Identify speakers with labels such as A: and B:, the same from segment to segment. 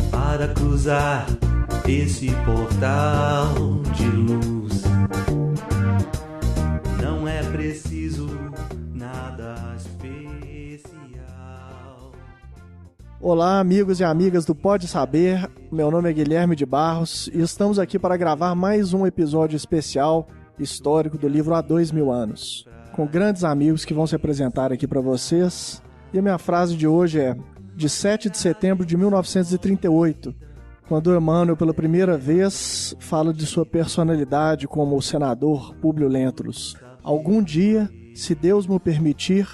A: Para cruzar esse portal de luz, não é preciso nada especial.
B: Olá, amigos e amigas do Pode Saber, meu nome é Guilherme de Barros e estamos aqui para gravar mais um episódio especial histórico do livro Há 2000 Anos, com grandes amigos que vão se apresentar aqui para vocês. E a minha frase de hoje é: de 7 de setembro de 1938, quando Emmanuel, pela primeira vez, fala de sua personalidade como o senador Públio Lentulus. Algum dia, se Deus me permitir,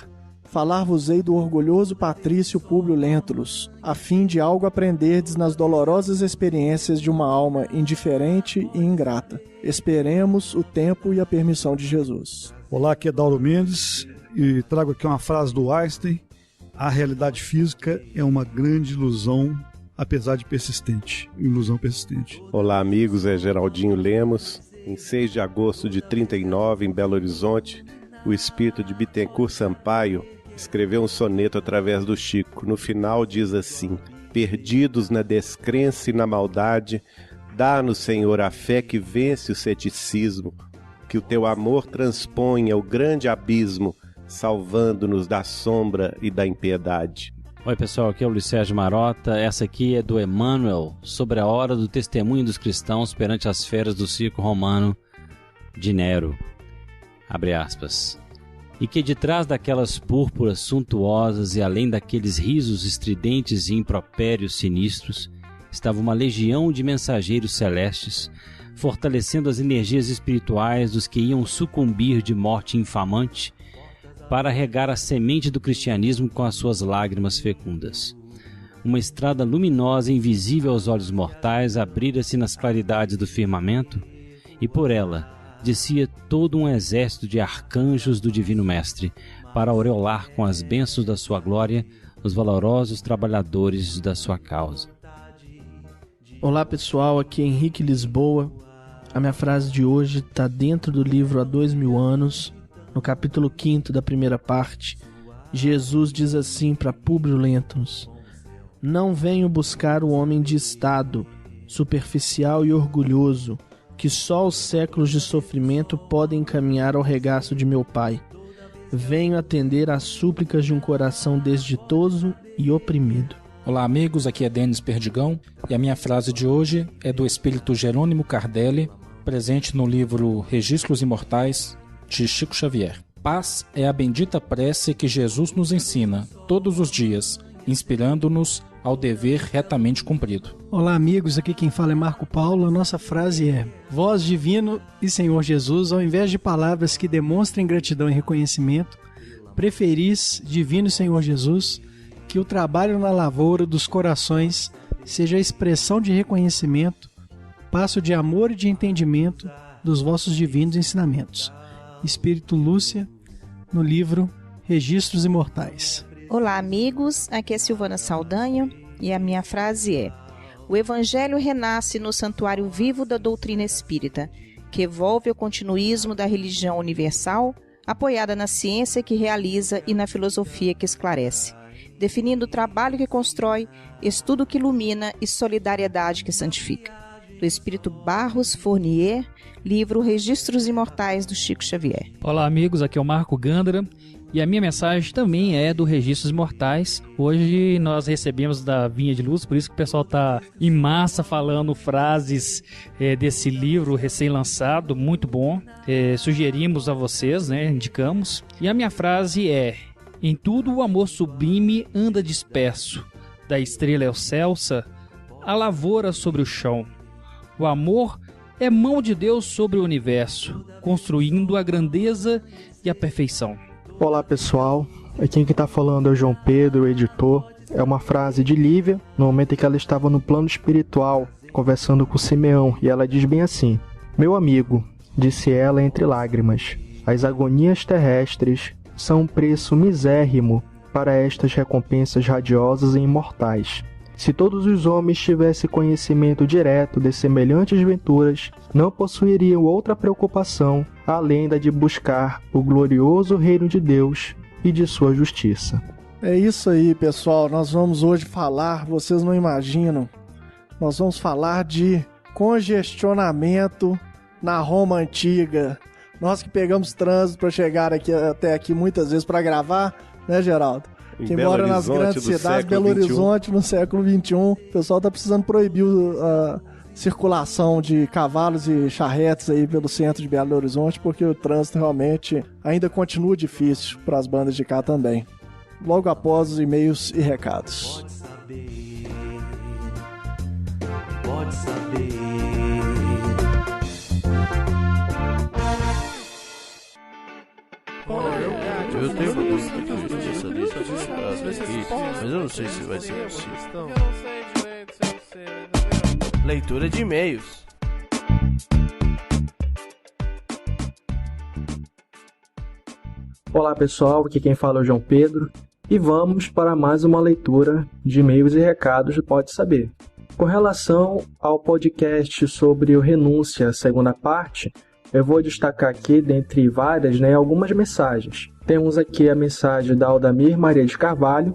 B: falar-vos-ei do orgulhoso patrício Públio Lentulus, a fim de algo aprenderdes nas dolorosas experiências de uma alma indiferente e ingrata. Esperemos o tempo e a permissão de Jesus.
C: Olá, aqui é Dauro Mendes e trago aqui uma frase do Einstein: a realidade física é uma grande ilusão, apesar de persistente. Ilusão persistente.
D: Olá, amigos, é Geraldinho Lemos. Em 6 de agosto de 39, em Belo Horizonte, o espírito de Bittencourt Sampaio escreveu um soneto através do Chico. No final diz assim: perdidos na descrença e na maldade, dá-nos, Senhor, a fé que vence o ceticismo, que o teu amor transponha o grande abismo, salvando-nos da sombra e da impiedade.
E: Oi pessoal, aqui é o Luiz Sérgio Marota. Essa aqui é do Emmanuel, sobre a hora do testemunho dos cristãos perante as feras do circo romano de Nero. Abre aspas. E que de trás daquelas púrpuras suntuosas e além daqueles risos estridentes e impropérios sinistros, estava uma legião de mensageiros celestes, fortalecendo as energias espirituais dos que iam sucumbir de morte infamante, para regar a semente do cristianismo com as suas lágrimas fecundas. Uma estrada luminosa e invisível aos olhos mortais abrira-se nas claridades do firmamento, e por ela descia todo um exército de arcanjos do Divino Mestre, para aureolar com as bênçãos da sua glória os valorosos trabalhadores da sua causa.
F: Olá pessoal, aqui é Henrique Lisboa. A minha frase de hoje está dentro do livro Há 2000 Anos, no capítulo 5º da primeira parte. Jesus diz assim para Públio Lentulus: não venho buscar o homem de estado, superficial e orgulhoso, que só os séculos de sofrimento podem encaminhar ao regaço de meu Pai. Venho atender às súplicas de um coração desditoso e oprimido.
G: Olá amigos, aqui é Denis Perdigão e a minha frase de hoje é do espírito Jerônimo Cardelli, presente no livro Registros Imortais, de Chico Xavier. Paz é a bendita prece que Jesus nos ensina todos os dias, inspirando-nos ao dever retamente cumprido.
H: Olá amigos, aqui quem fala é Marco Paulo. A nossa frase é: vós divino e Senhor Jesus, ao invés de palavras que demonstrem gratidão e reconhecimento, preferis, divino Senhor Jesus, que o trabalho na lavoura dos corações seja a expressão de reconhecimento, passo de amor e de entendimento dos vossos divinos ensinamentos. Espírito Lúcia, no livro Registros Imortais.
I: Olá amigos, aqui é Silvana Saldanha e a minha frase é: o Evangelho renasce no santuário vivo da doutrina espírita, que evolve o continuismo da religião universal, apoiada na ciência que realiza e na filosofia que esclarece, definindo o trabalho que constrói, estudo que ilumina e solidariedade que santifica. Do Espírito Barros Fournier, livro Registros Imortais do Chico Xavier.
J: Olá amigos, aqui é o Marco Gandra e a minha mensagem também é do Registros Imortais. Hoje nós recebemos da Vinha de Luz, por isso que o pessoal está em massa falando frases desse livro recém-lançado, muito bom. Sugerimos a vocês, indicamos. E a minha frase é: em tudo o amor sublime anda disperso, da estrela excelsa a lavoura sobre o chão. O amor é mão de Deus sobre o universo, construindo a grandeza e a perfeição.
K: Olá pessoal, aqui quem está falando é o João Pedro, o editor. É uma frase de Lívia, no momento em que ela estava no plano espiritual, conversando com Simeão, e ela diz bem assim: meu amigo, disse ela entre lágrimas, as agonias terrestres são um preço misérrimo para estas recompensas radiosas e imortais. Se todos os homens tivessem conhecimento direto de semelhantes venturas, não possuiriam outra preocupação além da de buscar o glorioso reino de Deus e de sua justiça.
B: É isso aí, pessoal. Nós vamos hoje falar, vocês não imaginam, nós vamos falar de congestionamento na Roma Antiga. Nós que pegamos trânsito para chegar até aqui muitas vezes para gravar, né, Geraldo? Quem mora nas grandes cidades, Belo Horizonte, no século XXI, o pessoal tá precisando proibir a circulação de cavalos e charretes aí pelo centro de Belo Horizonte, porque o trânsito realmente ainda continua difícil para as bandas de cá também. Logo após os e-mails e recados.
A: Pode saber.
L: Eu tenho uma dúvida dessa lista aqui, mas eu não sei se vai ser possível. Leitura de e-mails.
K: Olá pessoal, aqui quem fala é o João Pedro e vamos para mais uma leitura de e-mails e recados do Pode Saber. Com relação ao podcast sobre o Renúncia, segunda parte, eu vou destacar aqui, dentre várias, algumas mensagens. Temos aqui a mensagem da Aldamir Maria de Carvalho,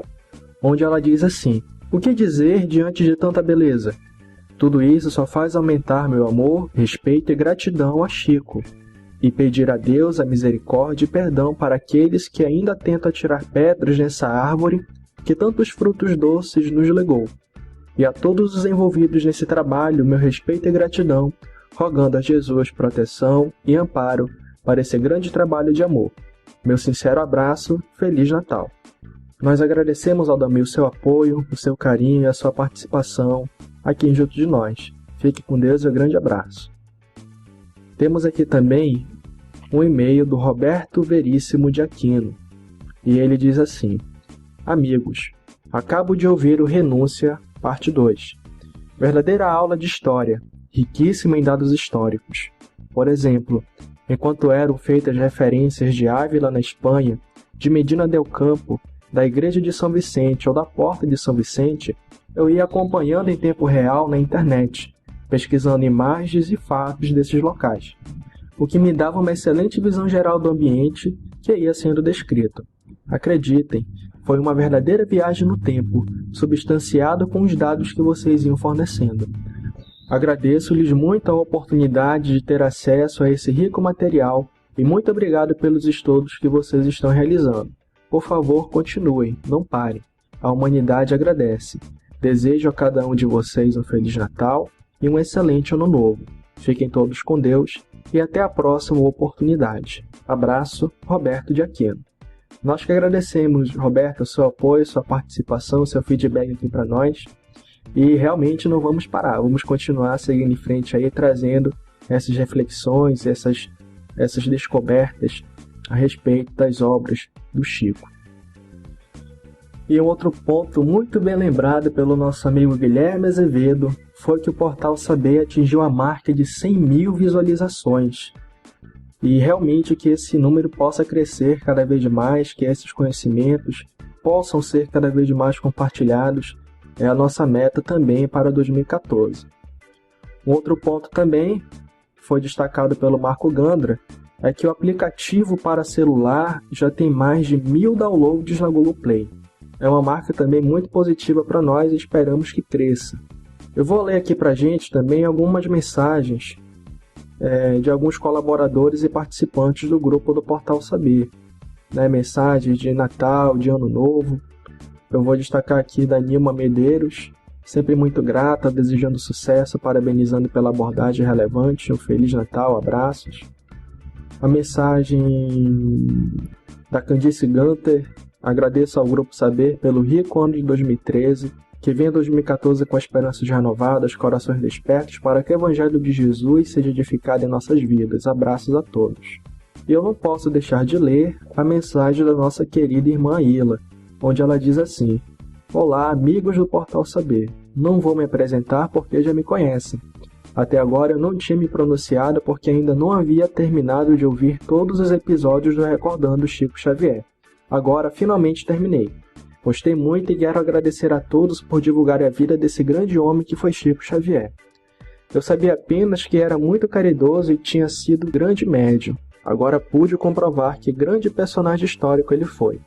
K: onde ela diz assim: o que dizer diante de tanta beleza? Tudo isso só faz aumentar meu amor, respeito e gratidão a Chico, e pedir a Deus a misericórdia e perdão para aqueles que ainda tentam atirar pedras nessa árvore que tantos frutos doces nos legou. E a todos os envolvidos nesse trabalho, meu respeito e gratidão, rogando a Jesus proteção e amparo para esse grande trabalho de amor. Meu sincero abraço, Feliz Natal. Nós agradecemos, Aldamir, o seu apoio, o seu carinho e a sua participação aqui junto de nós. Fique com Deus e um grande abraço. Temos aqui também um e-mail do Roberto Veríssimo de Aquino, e ele diz assim: amigos, acabo de ouvir o Renúncia, parte 2. Verdadeira aula de história, riquíssima em dados históricos. Por exemplo, enquanto eram feitas referências de Ávila na Espanha, de Medina del Campo, da Igreja de São Vicente ou da Porta de São Vicente, eu ia acompanhando em tempo real na internet, pesquisando imagens e fatos desses locais, o que me dava uma excelente visão geral do ambiente que ia sendo descrito. Acreditem, foi uma verdadeira viagem no tempo, substanciada com os dados que vocês iam fornecendo. Agradeço-lhes muito a oportunidade de ter acesso a esse rico material e muito obrigado pelos estudos que vocês estão realizando. Por favor, continuem, não parem. A humanidade agradece. Desejo a cada um de vocês um Feliz Natal e um excelente Ano Novo. Fiquem todos com Deus e até a próxima oportunidade. Abraço, Roberto de Aquino. Nós que agradecemos, Roberto, o seu apoio, sua participação, seu feedback aqui para nós. E realmente não vamos parar, vamos continuar seguindo em frente aí, trazendo essas reflexões, essas descobertas a respeito das obras do Chico. E um outro ponto muito bem lembrado pelo nosso amigo Guilherme Azevedo foi que o Portal Saber atingiu a marca de 100 mil visualizações. E realmente que esse número possa crescer cada vez mais, que esses conhecimentos possam ser cada vez mais compartilhados, é a nossa meta também para 2014. Um outro ponto também foi destacado pelo Marco Gandra, é que o aplicativo para celular já tem mais de 1000 downloads na Google Play. É uma marca também muito positiva para nós e esperamos que cresça. Eu vou ler aqui para a gente também algumas mensagens de alguns colaboradores e participantes do grupo do Portal Saber. Mensagens de Natal, de Ano Novo. Eu vou destacar aqui da Nilma Medeiros, sempre muito grata, desejando sucesso, parabenizando pela abordagem relevante. Um Feliz Natal, abraços. A mensagem da Candice Gunter: agradeço ao Grupo Saber pelo rico ano de 2013, que venha 2014 com esperanças renovadas, corações despertos, para que o Evangelho de Jesus seja edificado em nossas vidas. Abraços a todos. E eu não posso deixar de ler a mensagem da nossa querida irmã Ila, onde ela diz assim: olá, amigos do Portal Saber. Não vou me apresentar porque já me conhecem. Até agora eu não tinha me pronunciado porque ainda não havia terminado de ouvir todos os episódios do Recordando Chico Xavier. Agora finalmente terminei. Gostei muito e quero agradecer a todos por divulgar a vida desse grande homem que foi Chico Xavier. Eu sabia apenas que era muito caridoso e tinha sido grande médium. Agora pude comprovar que grande personagem histórico ele foi.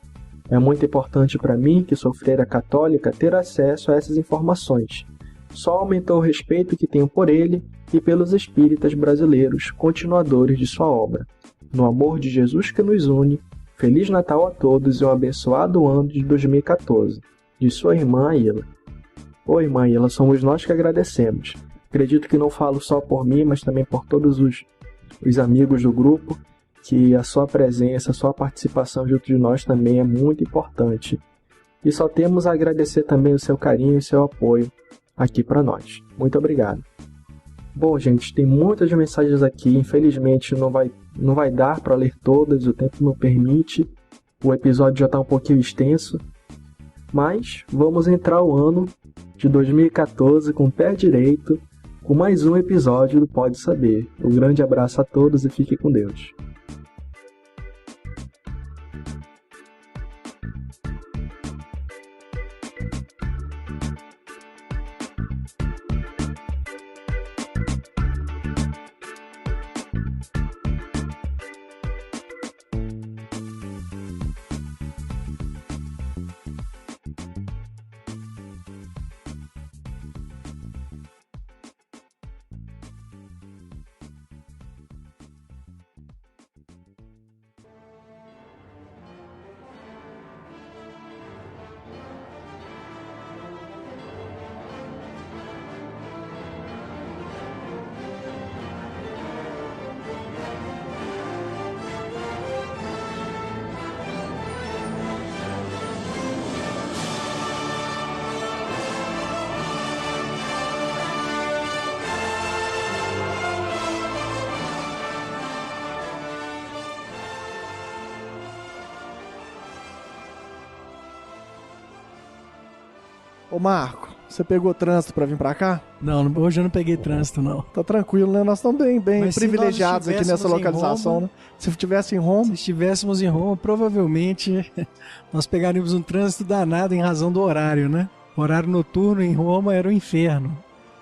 K: É muito importante para mim, que sou freira católica, ter acesso a essas informações. Só aumentou o respeito que tenho por ele e pelos espíritas brasileiros, continuadores de sua obra. No amor de Jesus que nos une, Feliz Natal a todos e um abençoado ano de 2014, de sua irmã Aila. Oi, irmã Aila, somos nós que agradecemos. Acredito que não falo só por mim, mas também por todos os amigos do grupo, que a sua presença, a sua participação junto de nós também é muito importante. E só temos a agradecer também o seu carinho e seu apoio aqui para nós. Muito obrigado. Bom, gente, tem muitas mensagens aqui, infelizmente não vai dar para ler todas, o tempo não permite, o episódio já está um pouquinho extenso, mas vamos entrar o ano de 2014 com o pé direito, com mais um episódio do Pode Saber. Um grande abraço a todos e fiquem com Deus.
B: Ô Marco, você pegou trânsito pra vir pra cá?
H: Não, hoje eu não peguei trânsito, não.
B: Tá tranquilo, né? Nós estamos bem
H: Mas
B: privilegiados aqui nessa localização,
H: Roma,
B: né? Se estivesse em Roma...
H: Se estivéssemos em Roma, provavelmente nós pegaríamos um trânsito danado em razão do horário, né? O horário noturno em Roma era o inferno.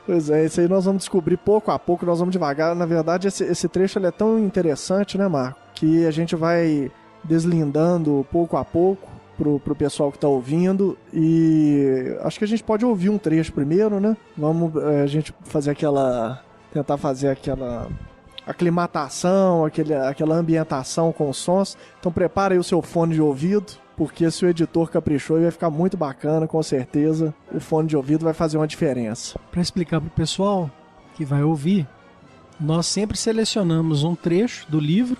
B: Pois é, isso aí nós vamos descobrir pouco a pouco, nós vamos devagar. Na verdade, esse trecho ele é tão interessante, né, Marco? Que a gente vai deslindando pouco a pouco pro pessoal que tá ouvindo, e acho que a gente pode ouvir um trecho primeiro, né? Vamos a gente tentar fazer aquela aclimatação, aquela ambientação com os sons. Então prepara aí o seu fone de ouvido, porque se o editor caprichou, vai ficar muito bacana, com certeza o fone de ouvido vai fazer uma diferença.
H: Para explicar pro pessoal que vai ouvir, nós sempre selecionamos um trecho do livro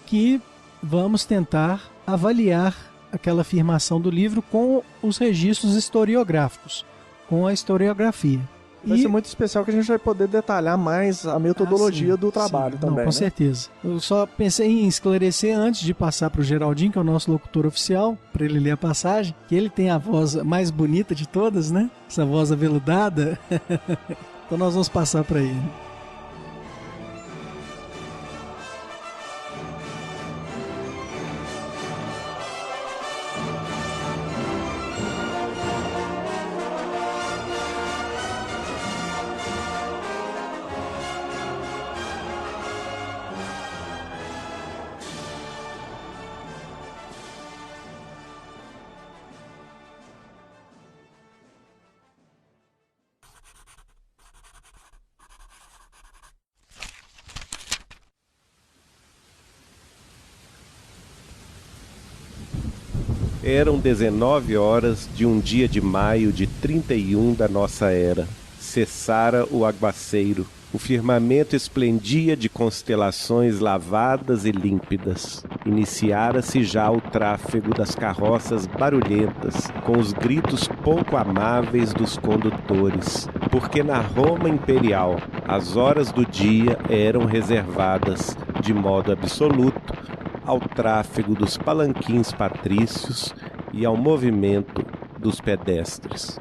H: que vamos tentar avaliar aquela afirmação do livro com os registros historiográficos, com a historiografia.
B: Vai ser muito especial que a gente vai poder detalhar mais a metodologia do trabalho também.
H: Não, com certeza. Eu só pensei em esclarecer antes de passar para o Geraldinho, que é o nosso locutor oficial, para ele ler a passagem, que ele tem a voz mais bonita de todas, né? Essa voz aveludada. Então nós vamos passar para ele.
D: Eram 19 horas de um dia de maio de 31 da nossa era. Cessara o aguaceiro. O firmamento esplendia de constelações lavadas e límpidas. Iniciara-se já o tráfego das carroças barulhentas, com os gritos pouco amáveis dos condutores, porque na Roma imperial as horas do dia eram reservadas, de modo absoluto, ao tráfego dos palanquins patrícios e ao movimento dos pedestres.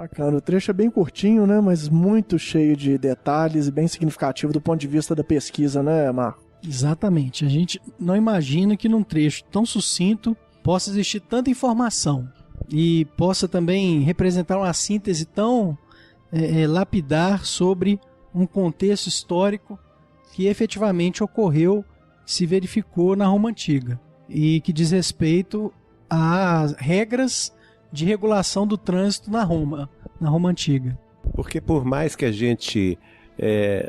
B: Bacana, o trecho é bem curtinho, né? Mas muito cheio de detalhes e bem significativo do ponto de vista da pesquisa, né, Marco?
H: Exatamente. A gente não imagina que num trecho tão sucinto possa existir tanta informação e possa também representar uma síntese tão lapidar sobre um contexto histórico que efetivamente ocorreu, se verificou na Roma Antiga e que diz respeito às regras de regulação do trânsito na Roma Antiga.
D: Porque por mais que a gente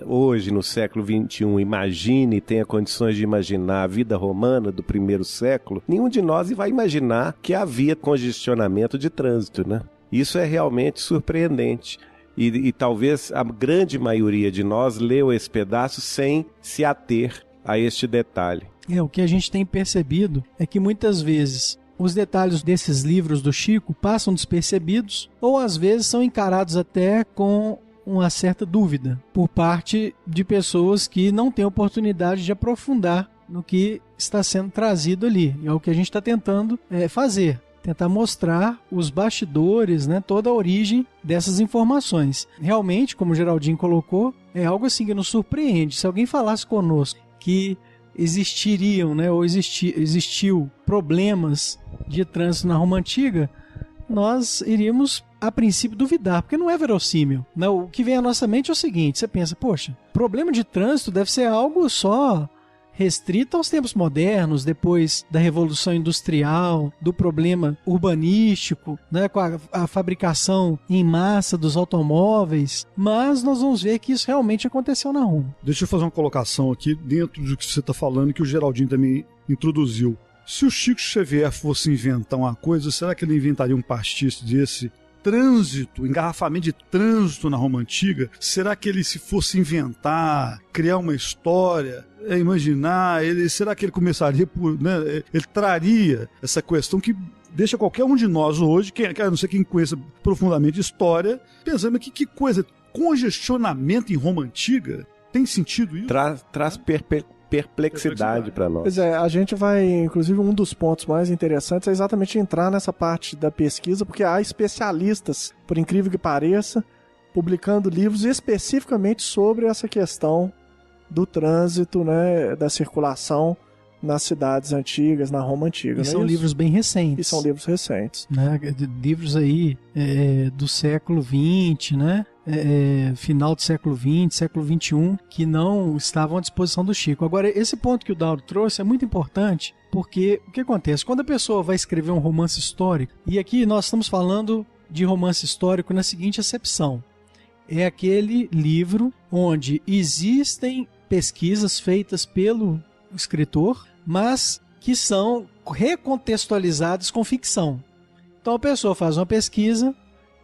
D: hoje, no século XXI, imagine e tenha condições de imaginar a vida romana do primeiro século, nenhum de nós vai imaginar que havia congestionamento de trânsito, né? Isso é realmente surpreendente. E talvez a grande maioria de nós leu esse pedaço sem se ater a este detalhe.
H: O que a gente tem percebido é que muitas vezes os detalhes desses livros do Chico passam despercebidos ou às vezes são encarados até com uma certa dúvida por parte de pessoas que não têm oportunidade de aprofundar no que está sendo trazido ali. É o que a gente está tentando fazer. Tentar mostrar os bastidores, né, toda a origem dessas informações. Realmente, como o Geraldinho colocou, é algo assim que nos surpreende. Se alguém falasse conosco que existiriam, né, ou existiu problemas de trânsito na Roma Antiga, nós iríamos, a princípio, duvidar, porque não é verossímil. Não, o que vem à nossa mente é o seguinte, você pensa, poxa, problema de trânsito deve ser algo só restrito aos tempos modernos, depois da Revolução Industrial, do problema urbanístico, né, com a fabricação em massa dos automóveis, mas nós vamos ver que isso realmente aconteceu na Roma.
C: Deixa eu fazer uma colocação aqui dentro do que você está falando, que o Geraldinho também introduziu. Se o Chico Xavier fosse inventar uma coisa, será que ele inventaria um pastiche desse? Trânsito, engarrafamento de trânsito na Roma Antiga, será que ele, se fosse inventar, criar uma história, imaginar, será que ele começaria por, né, ele traria essa questão que deixa qualquer um de nós hoje, a não ser quem conheça profundamente história, pensando que coisa, congestionamento em Roma Antiga, tem sentido isso?
D: Traz perplexidade para nós.
B: Pois é, a gente vai, inclusive, um dos pontos mais interessantes é exatamente entrar nessa parte da pesquisa, porque há especialistas, por incrível que pareça, publicando livros especificamente sobre essa questão do trânsito, né, da circulação nas cidades antigas, na Roma Antiga.
H: E são livros bem recentes.
B: E são livros recentes.
H: Né? Livros aí do século XX, né? Final do século XX, século XXI, que não estavam à disposição do Chico. Agora, esse ponto que o Dauro trouxe é muito importante, porque o que acontece? Quando a pessoa vai escrever um romance histórico, e aqui nós estamos falando de romance histórico na seguinte acepção, é aquele livro onde existem pesquisas feitas pelo escritor, mas que são recontextualizadas com ficção. Então a pessoa faz uma pesquisa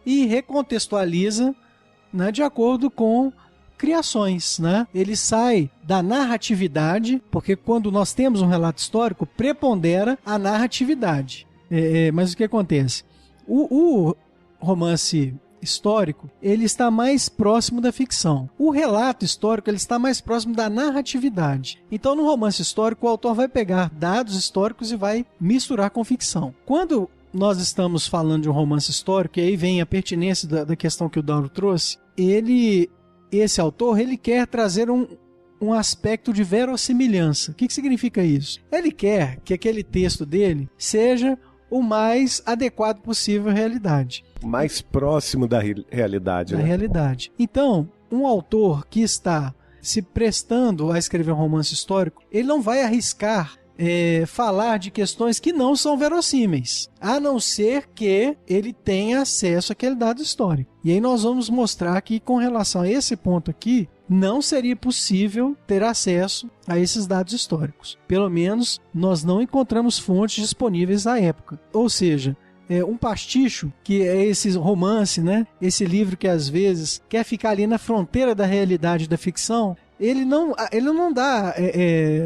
H: e recontextualiza, né, de acordo com criações, né? Ele sai da narratividade, porque quando nós temos um relato histórico, prepondera a narratividade. Mas o que acontece? O romance histórico, ele está mais próximo da ficção. O relato histórico, ele está mais próximo da narratividade. Então, no romance histórico, o autor vai pegar dados históricos e vai misturar com ficção. Quando nós estamos falando de um romance histórico, e aí vem a pertinência da questão que o Dauro trouxe, esse autor, ele quer trazer um aspecto de verossimilhança. O que significa isso? Ele quer que aquele texto dele seja o mais adequado possível à realidade.
D: Mais próximo da realidade.
H: Da
D: né?
H: realidade. Então, um autor que está se prestando a escrever um romance histórico, ele não vai arriscar falar de questões que não são verossímeis, a não ser que ele tenha acesso àquele dado histórico. E aí nós vamos mostrar que, com relação a esse ponto aqui, não seria possível ter acesso a esses dados históricos. Pelo menos, nós não encontramos fontes disponíveis à época. Ou seja, um pasticho, que é esse romance, né? Esse livro que às vezes quer ficar ali na fronteira da realidade e da ficção, ele não dá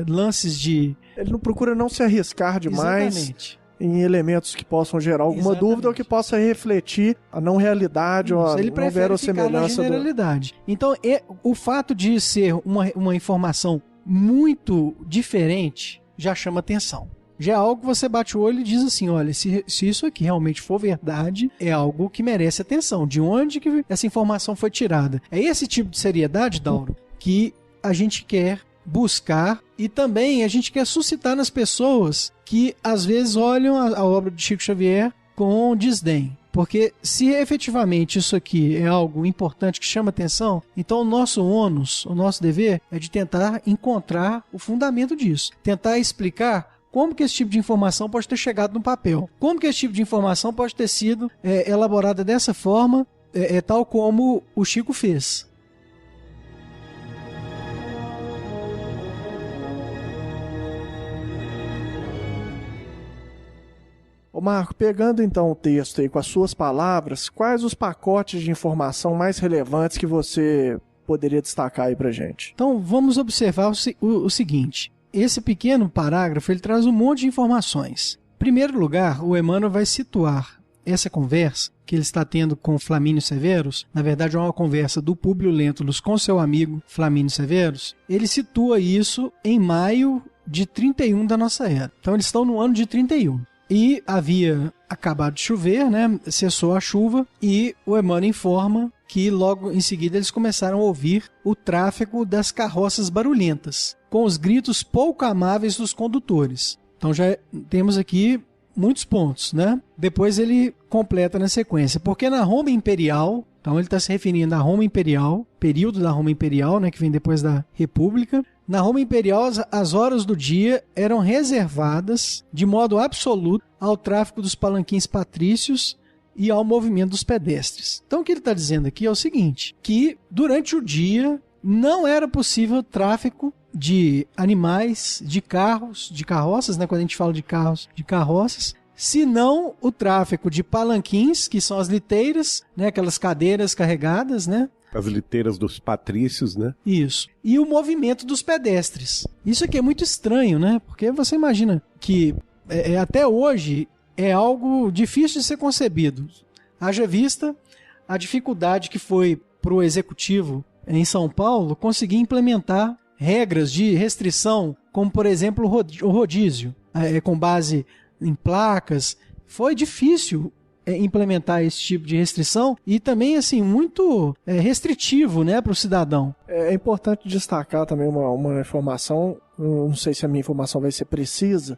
H: lances de...
B: Ele não procura não se arriscar demais.
H: Exatamente.
B: Em elementos que possam gerar alguma dúvida ou que possa refletir a não realidade ou a não verossimilhança.
H: Generalidade. Então, o fato de ser uma informação muito diferente já chama atenção. já é algo que você bate o olho e diz assim, olha, se isso aqui realmente for verdade, é algo que merece atenção. De onde que essa informação foi tirada? É esse tipo de seriedade, Dauro, que a gente quer buscar e também a gente quer suscitar nas pessoas que às vezes olham a obra de Chico Xavier com desdém. Porque se efetivamente isso aqui é algo importante que chama atenção, então o nosso ônus, o nosso dever é de tentar encontrar o fundamento disso. Tentar explicar como que esse tipo de informação pode ter chegado no papel. Como que esse tipo de informação pode ter sido elaborada dessa forma, tal como o Chico fez.
B: Ô Marco, pegando então o texto aí com as suas palavras, quais os pacotes de informação mais relevantes que você poderia destacar aí pra gente?
H: Então vamos observar o seguinte, esse pequeno parágrafo ele traz um monte de informações. Em primeiro lugar, o Emmanuel vai situar essa conversa que ele está tendo com Flamínio Severus, na verdade é uma conversa do Públio Lentulus com seu amigo Flamínio Severus, ele situa isso em maio de 31 da nossa era. Então eles estão no ano de 31. E havia acabado de chover, né? Cessou a chuva e o Emmanuel informa que logo em seguida eles começaram a ouvir o tráfego das carroças barulhentas, com os gritos pouco amáveis dos condutores. Então já temos aqui muitos pontos, né? Depois ele completa na sequência, porque na Roma Imperial, então ele está se referindo à Roma Imperial, período da Roma Imperial, né? Que vem depois da República. Na Roma Imperial, as horas do dia eram reservadas de modo absoluto ao tráfego dos palanquins patrícios e ao movimento dos pedestres. Então o que ele está dizendo aqui é o seguinte, que durante o dia não era possível tráfego de animais, de carros, de carroças, né? Quando a gente fala de carros, de carroças, senão o tráfego de palanquins, que são as liteiras, né? Aquelas cadeiras carregadas, né?
D: As liteiras dos patrícios, né?
H: Isso. E o movimento dos pedestres. Isso aqui é muito estranho, né? Porque você imagina que até hoje é algo difícil de ser concebido. Haja vista a dificuldade que foi para o executivo em São Paulo conseguir implementar regras de restrição, como por exemplo o rodízio, com base em placas. Foi difícil implementar esse tipo de restrição e também assim muito restritivo, né, para o cidadão.
B: É importante destacar também uma informação, não sei se a minha informação vai ser precisa,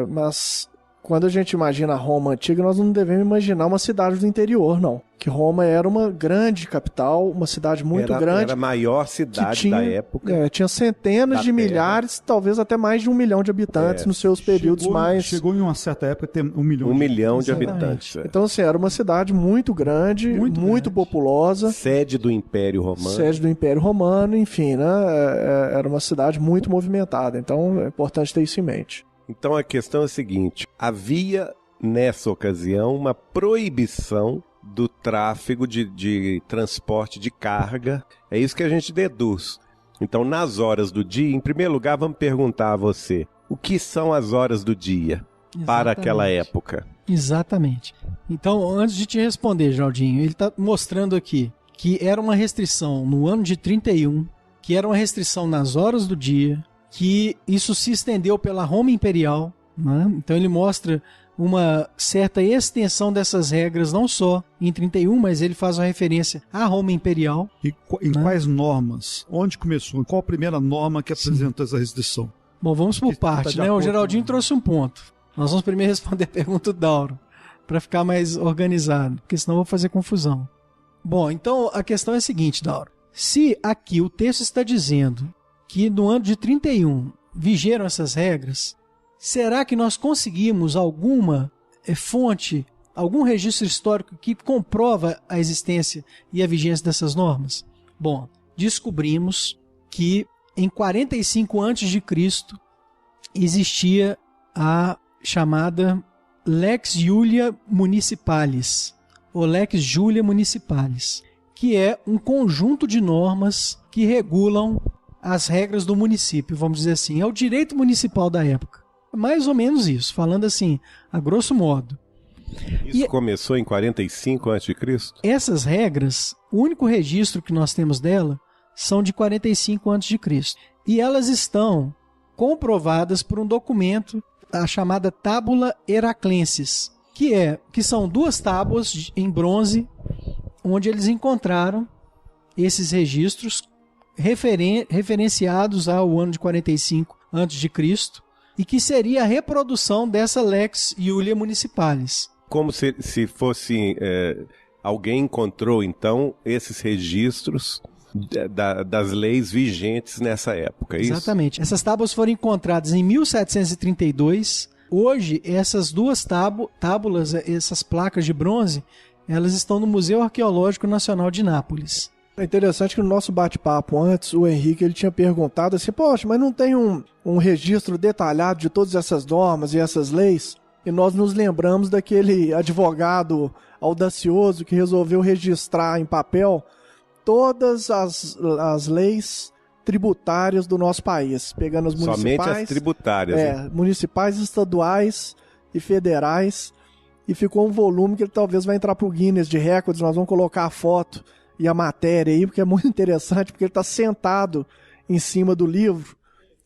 B: mas quando a gente imagina a Roma antiga, nós não devemos imaginar uma cidade do interior, não. Que Roma era uma grande capital, uma cidade muito grande.
D: Era a maior cidade da época.
B: Tinha centenas de milhares, talvez até mais de 1 milhão de habitantes nos seus períodos mais...
C: Chegou em uma certa época a ter 1 milhão.
D: 1 milhão de habitantes.
B: Então, assim, era uma cidade muito grande, muito populosa.
D: Sede do Império Romano.
B: Sede do Império Romano, enfim, né? Era uma cidade muito movimentada. Então, é importante ter isso em mente.
D: Então a questão é a seguinte, havia nessa ocasião uma proibição do tráfego de transporte de carga, é isso que a gente deduz. Então nas horas do dia, em primeiro lugar vamos perguntar a você, o que são as horas do dia para aquela época?
H: Exatamente. Então antes de te responder, Geraldinho, ele está mostrando aqui que era uma restrição no ano de 31, que era uma restrição nas horas do dia, que isso se estendeu pela Roma Imperial, né? Então ele mostra uma certa extensão dessas regras, não só em 31, mas ele faz uma referência à Roma Imperial.
C: E em quais normas? Onde começou? Qual a primeira norma que apresentou essa restrição?
H: Bom, vamos por parte, né? O Geraldinho trouxe um ponto. Nós vamos primeiro responder a pergunta do Dauro, para ficar mais organizado, porque senão eu vou fazer confusão. Bom, então a questão é a seguinte, Dauro. Se aqui o texto está dizendo que no ano de 31 vigeram essas regras, será que nós conseguimos alguma fonte, algum registro histórico que comprova a existência e a vigência dessas normas? Bom, descobrimos que em 45 a.C. existia a chamada Lex Julia Municipalis, ou Lex Julia Municipalis, que é um conjunto de normas que regulam as regras do município, vamos dizer assim. É o direito municipal da época. Mais ou menos isso, falando assim, a grosso modo.
D: Isso começou em 45 a.C.?
H: Essas regras, o único registro que nós temos dela são de 45 a.C. E elas estão comprovadas por um documento a chamada Tábula Heraclensis, que são 2 tábuas em bronze, onde eles encontraram esses registros referenciados ao ano de 45 a.C., e que seria a reprodução dessa Lex Iulia Municipalis.
D: Como se fosse... alguém encontrou, então, esses registros das leis vigentes nessa época, é isso?
H: Exatamente. Essas tábuas foram encontradas em 1732. Hoje, essas 2 tábulas, essas placas de bronze, elas estão no Museu Arqueológico Nacional de Nápoles.
B: É interessante que no nosso bate-papo antes, o Henrique ele tinha perguntado assim, poxa, mas não tem um registro detalhado de todas essas normas e essas leis? E nós nos lembramos daquele advogado audacioso que resolveu registrar em papel todas as leis tributárias do nosso país, pegando as municipais...
D: Somente as tributárias. Né?
B: Municipais, estaduais e federais, e ficou um volume que ele talvez vai entrar pro Guinness de Records, nós vamos colocar a foto e a matéria aí, porque é muito interessante, porque ele está sentado em cima do livro,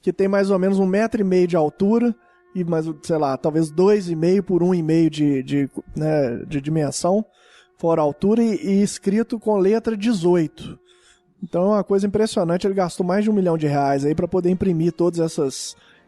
B: que tem mais ou menos 1,5 metro de altura, e mais, sei lá, talvez 2,5 por 1,5 de dimensão, fora a altura, e escrito com letra 18. Então é uma coisa impressionante, ele gastou mais de R$1 milhão aí para poder imprimir todas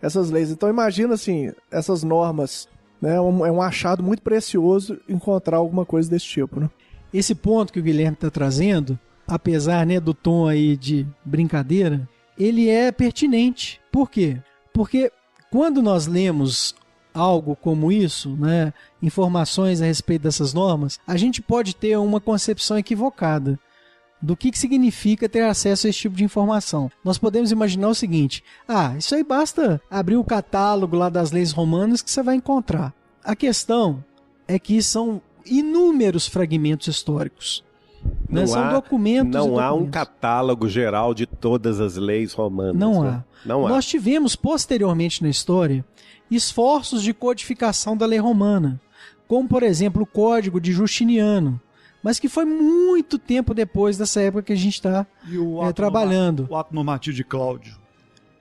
B: essas leis. Então imagina assim, essas normas, né, é um achado muito precioso encontrar alguma coisa desse tipo, né?
H: Esse ponto que o Guilherme está trazendo, apesar, né, do tom aí de brincadeira, ele é pertinente. Por quê? Porque quando nós lemos algo como isso, né, informações a respeito dessas normas, a gente pode ter uma concepção equivocada do que significa ter acesso a esse tipo de informação. Nós podemos imaginar o seguinte, isso aí basta abrir o catálogo lá das leis romanas que você vai encontrar. A questão é que são inúmeros fragmentos históricos. São documentos.
D: Não há um catálogo geral de todas as leis romanas.
H: Não
D: há.
H: Né? Não há. Nós tivemos posteriormente na história esforços de codificação da lei romana, como por exemplo o Código de Justiniano, mas que foi muito tempo depois dessa época que a gente está trabalhando.
C: O ato normativo de Cláudio.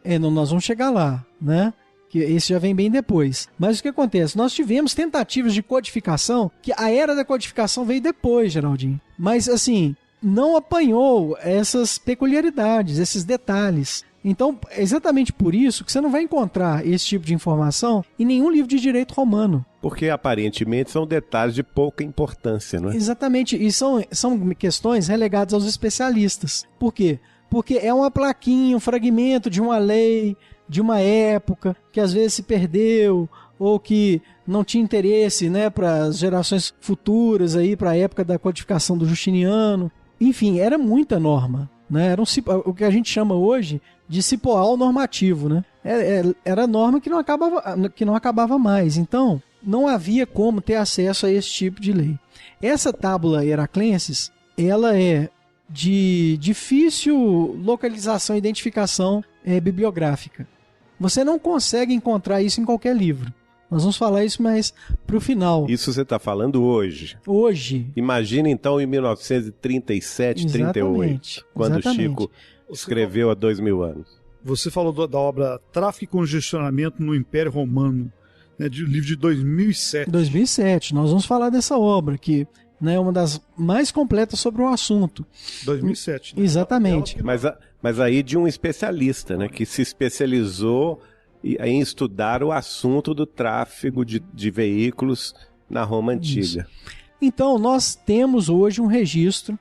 H: Nós vamos chegar lá, né? Que esse já vem bem depois. Mas o que acontece? Nós tivemos tentativas de codificação, que a era da codificação veio depois, Geraldinho. Mas, assim, não apanhou essas peculiaridades, esses detalhes. Então, é exatamente por isso que você não vai encontrar esse tipo de informação em nenhum livro de direito romano.
D: Porque, aparentemente, são detalhes de pouca importância, não é?
H: Exatamente. E são questões relegadas aos especialistas. Por quê? Porque é uma plaquinha, um fragmento de uma lei, de uma época que às vezes se perdeu ou que não tinha interesse, né, para as gerações futuras aí, para a época da codificação do Justiniano. Enfim, era muita norma, né? Era o que a gente chama hoje de cipoal normativo, né? Era norma que não acabava mais. Então, não havia como ter acesso a esse tipo de lei. Essa tábula Heraclensis, ela é de difícil localização e identificação bibliográfica. Você não consegue encontrar isso em qualquer livro. Nós vamos falar isso mais pro final.
D: Isso você está falando hoje?
H: Hoje.
D: Imagina então em 1937, 38, quando o Chico escreveu há 2000 anos.
C: Você falou da obra Tráfico e Congestionamento no Império Romano, né, de livro de 2007.
H: 2007, nós vamos falar dessa obra que é uma das mais completas sobre o assunto.
C: 2007. Né?
H: Exatamente.
D: Mas aí de um especialista, né, que se especializou em estudar o assunto do tráfego de veículos na Roma Antiga.
H: Isso. Então, nós temos hoje um registro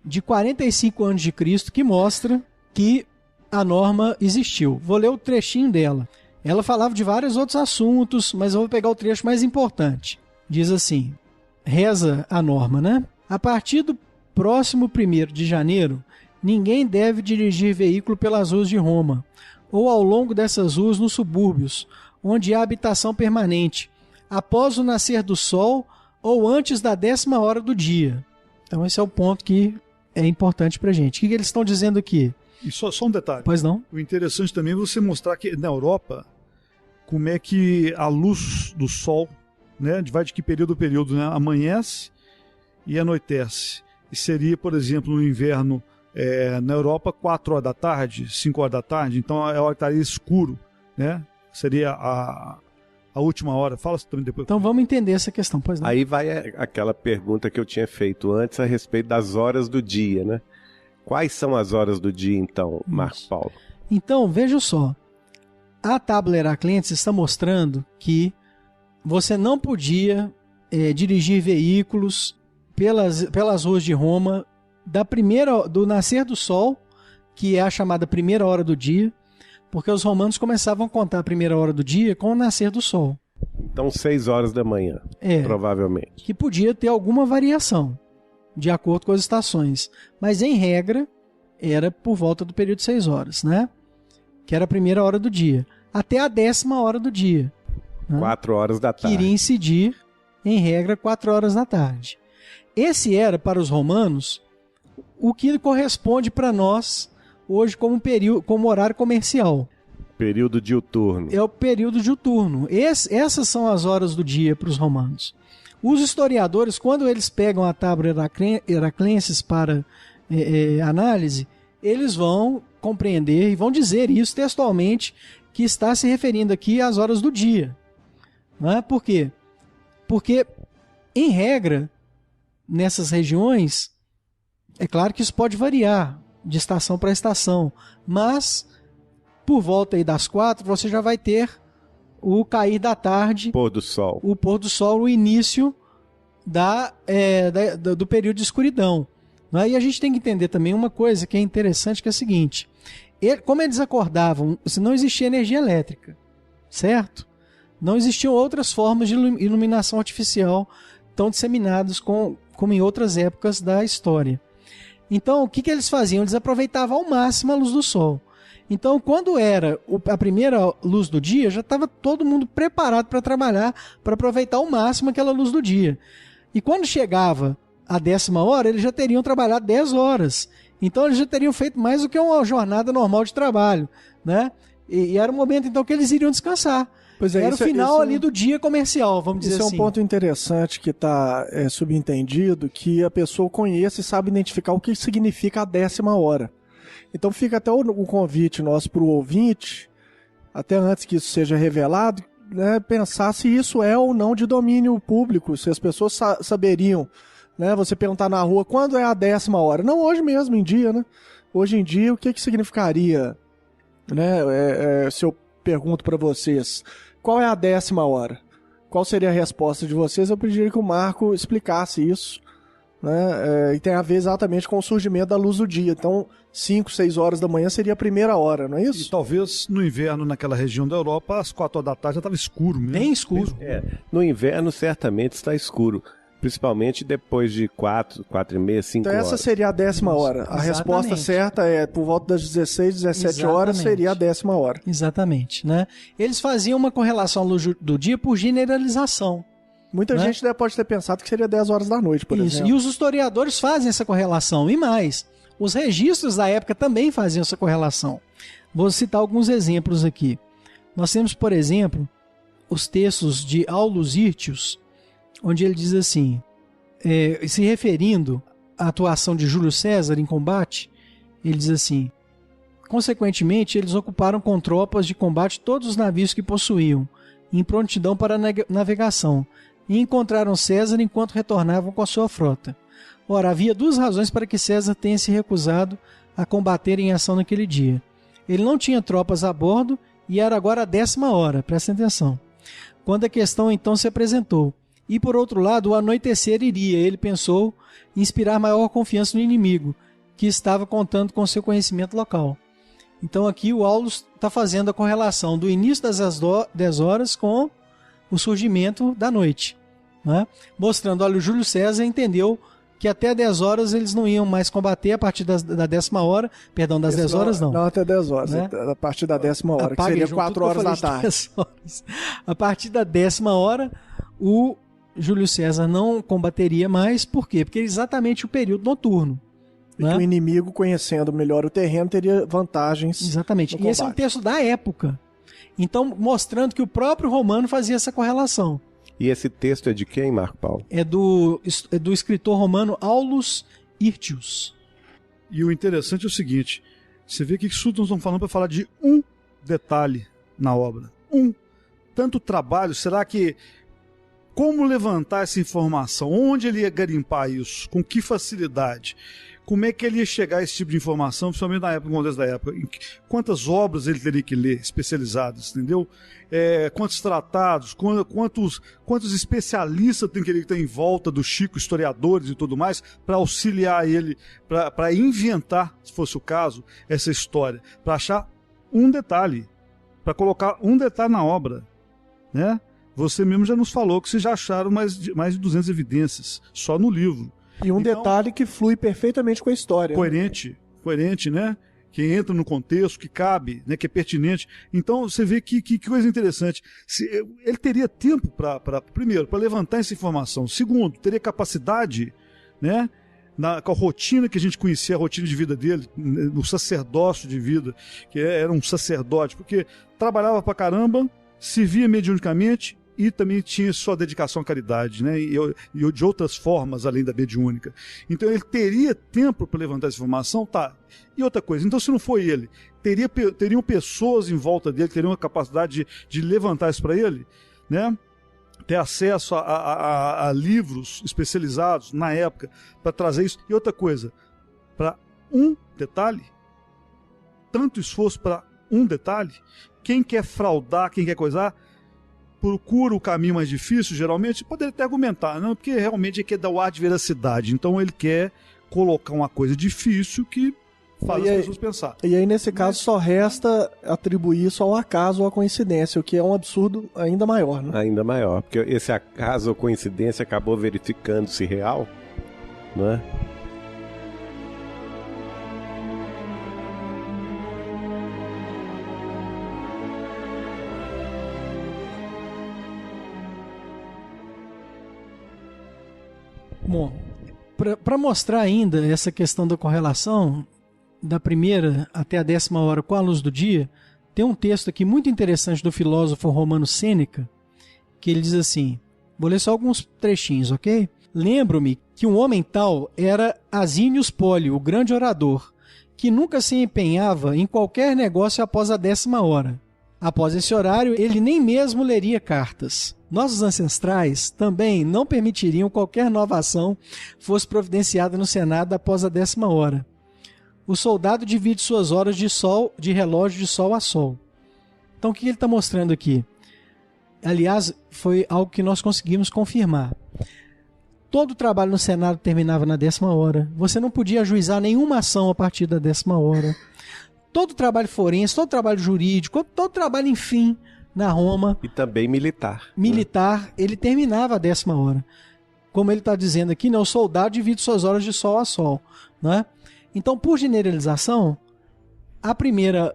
H: de 45 anos de Cristo que mostra que a norma existiu. Vou ler o trechinho dela. Ela falava de vários outros assuntos, mas eu vou pegar o trecho mais importante. Diz assim, reza a norma, né? A partir do próximo 1º de janeiro, ninguém deve dirigir veículo pelas ruas de Roma, ou ao longo dessas ruas nos subúrbios, onde há habitação permanente, após o nascer do sol ou antes da 10ª hora do dia. Então esse é o ponto que é importante pra gente. O que eles estão dizendo aqui?
C: E só um detalhe.
H: Pois não?
C: O interessante também é você mostrar que na Europa, como é que a luz do sol, né, vai de que período a período, né, amanhece e anoitece. E seria, por exemplo, no inverno, na Europa, 4 horas da tarde, 5 horas da tarde, então é a hora que estaria escuro, né? Seria a última hora? Fala também depois.
H: Então vamos entender essa questão, pois não.
D: Aí vai aquela pergunta que eu tinha feito antes a respeito das horas do dia, né? Quais são as horas do dia, então, Marco Paulo?
H: Então, veja só. A tábua Heraclense está mostrando que você não podia dirigir veículos pelas ruas de Roma do nascer do sol, que é a chamada primeira hora do dia, porque os romanos começavam a contar a primeira hora do dia com o nascer do sol.
D: Então 6 horas da manhã, provavelmente.
H: Que podia ter alguma variação, de acordo com as estações. Mas, em regra, era por volta do período de 6 horas, né? Que era a primeira hora do dia. Até a 10ª hora do dia.
D: 4 horas da tarde.
H: Que iria incidir, em regra, 4 horas da tarde. Esse era, para os romanos, o que corresponde para nós hoje como horário comercial.
D: Período diuturno.
H: É o período diuturno. Essas são as horas do dia para os romanos. Os historiadores, quando eles pegam a tábua Heraclenses para análise, eles vão compreender e vão dizer isso textualmente, que está se referindo aqui às horas do dia. Não é? Por quê? Porque, em regra, nessas regiões, é claro que isso pode variar de estação para estação, mas por volta aí das 4 você já vai ter o cair da tarde,
D: pôr do sol.
H: O pôr do sol, o início do período de escuridão. Né? E a gente tem que entender também uma coisa que é interessante, que é a seguinte: como eles acordavam, não existia energia elétrica, certo? Não existiam outras formas de iluminação artificial tão disseminadas como em outras épocas da história. Então, o que eles faziam? Eles aproveitavam ao máximo a luz do sol. Então, quando era a primeira luz do dia, já estava todo mundo preparado para trabalhar, para aproveitar ao máximo aquela luz do dia. E quando chegava a 10ª hora, eles já teriam trabalhado 10 horas. Então, eles já teriam feito mais do que uma jornada normal de trabalho, né? E era o momento, então, que eles iriam descansar.
B: Pois é,
H: era o final ali do dia comercial, vamos dizer assim.
B: Isso é um ponto interessante que está subentendido, que a pessoa conheça e sabe identificar o que significa a 10ª hora. Então fica até o convite nosso para o ouvinte, até antes que isso seja revelado, né, pensar se isso é ou não de domínio público, se as pessoas saberiam, né, você perguntar na rua quando é a 10ª hora. Não hoje mesmo, em dia, né? Hoje em dia, o que significaria, né, se eu pergunto para vocês, qual é a 10ª hora? Qual seria a resposta de vocês? Eu pediria que o Marco explicasse isso, né? E tem a ver exatamente com o surgimento da luz do dia. Então, 5, 6 horas da manhã seria a primeira hora, não é isso?
C: E talvez no inverno, naquela região da Europa, às 4 horas da tarde já estava escuro mesmo.
H: Bem escuro.
D: No inverno, certamente está escuro. Principalmente depois de 4, 4h30, 5 horas.
B: Então essa seria a 10ª hora. A
H: Exatamente.
B: Resposta certa é por volta das 16, 17 horas seria a 10ª hora.
H: Exatamente, né? Eles faziam uma correlação à luz do dia por generalização.
B: Muita
H: né?
B: gente pode ter pensado que seria 10 horas da noite, por exemplo.
H: E os historiadores fazem essa correlação. E mais, os registros da época também faziam essa correlação. Vou citar alguns exemplos aqui. Nós temos, por exemplo, os textos de Aulus Hirtius, onde ele diz assim, se referindo à atuação de Júlio César em combate, ele diz assim: consequentemente, eles ocuparam com tropas de combate todos os navios que possuíam, em prontidão para a navegação, e encontraram César enquanto retornavam com a sua frota. Ora, havia 2 razões para que César tenha se recusado a combater em ação naquele dia. Ele não tinha tropas a bordo e era agora a 10ª hora, prestem atenção, quando a questão então se apresentou. E por outro lado, o anoitecer iria, ele pensou, inspirar maior confiança no inimigo, que estava contando com seu conhecimento local. Então aqui o Aulus está fazendo a correlação do início das 10 horas com o surgimento da noite, né? Mostrando, olha, o Júlio César entendeu que até 10 horas eles não iam mais combater a partir da 10ª hora, perdão, das 10 horas não.
B: Não, até 10 horas,
H: né?
B: A partir da 10ª hora, que seria 4 horas da tarde.
H: 10 horas. A partir da 10ª hora, o Júlio César não combateria mais, por quê? Porque é exatamente o período noturno.
B: E que o inimigo, conhecendo melhor o terreno, teria vantagens.
H: Exatamente. E esse é um texto da época. Então, mostrando que o próprio romano fazia essa correlação.
D: E esse texto é de quem, Marco Paulo?
H: É do escritor romano Aulus Hirtius.
C: E o interessante é o seguinte, você vê que isso nós estamos falando para falar de um detalhe na obra. tanto trabalho, será que... Como levantar essa informação? Onde ele ia garimpar isso? Com que facilidade? Como é que ele ia chegar a esse tipo de informação, principalmente na época, no contexto da época? Quantas obras ele teria que ler, especializadas, entendeu? Quantos tratados, quantos especialistas tem que ele ter em volta do Chico, historiadores e tudo mais, para auxiliar ele, para inventar, se fosse o caso, essa história, para achar um detalhe, para colocar um detalhe na obra, né? Você mesmo já nos falou que vocês já acharam mais de 200 evidências, só no livro.
B: E um detalhe que flui perfeitamente com a história.
C: Coerente, né? Que entra no contexto, que cabe, né? Que é pertinente. Então, você vê que coisa interessante. Ele teria tempo primeiro, para levantar essa informação. Segundo, teria capacidade, né? Com a rotina que a gente conhecia, a rotina de vida dele, no sacerdócio de vida, que era um sacerdote, porque trabalhava pra caramba, servia mediunicamente, e também tinha sua dedicação à caridade, né? E de outras formas além da mediúnica. Então ele teria tempo para levantar essa informação, tá? E outra coisa, então se não foi ele, teriam pessoas em volta dele que teriam a capacidade de levantar isso para ele, né? Ter acesso a livros especializados na época para trazer isso. E outra coisa, para um detalhe, tanto esforço para um detalhe, quem quer fraudar, quem quer coisar, procura o caminho mais difícil, geralmente, poderia até argumentar, não, porque realmente ele quer dar o ar de veracidade, então ele quer colocar uma coisa difícil que faz as pessoas pensar.
B: E aí, nesse caso, só resta atribuir isso ao acaso ou à coincidência, o que é um absurdo ainda maior, né?
D: Ainda maior, porque esse acaso ou coincidência acabou verificando-se real, não é?
H: Bom, para mostrar ainda essa questão da correlação da primeira até a 10ª hora com a luz do dia, tem um texto aqui muito interessante do filósofo romano Sêneca, que ele diz assim, vou ler só alguns trechinhos, ok? Lembro-me que um homem tal era Asínios Pólio, o grande orador, que nunca se empenhava em qualquer negócio após a 10ª hora. Após esse horário, ele nem mesmo leria cartas. Nossos ancestrais também não permitiriam qualquer nova ação fosse providenciada no Senado após a 10ª hora. O soldado divide suas horas de relógio de sol a sol. Então o que ele está mostrando aqui? Aliás, foi algo que nós conseguimos confirmar. Todo o trabalho no Senado terminava na 10ª hora. Você não podia ajuizar nenhuma ação a partir da 10ª hora. Todo o trabalho forense, todo o trabalho jurídico, todo o trabalho, enfim, na Roma.
D: E também militar.
H: Militar, ele terminava a 10ª hora. Como ele está dizendo aqui, né, o soldado divide suas horas de sol a sol. Né? Então, por generalização, a primeira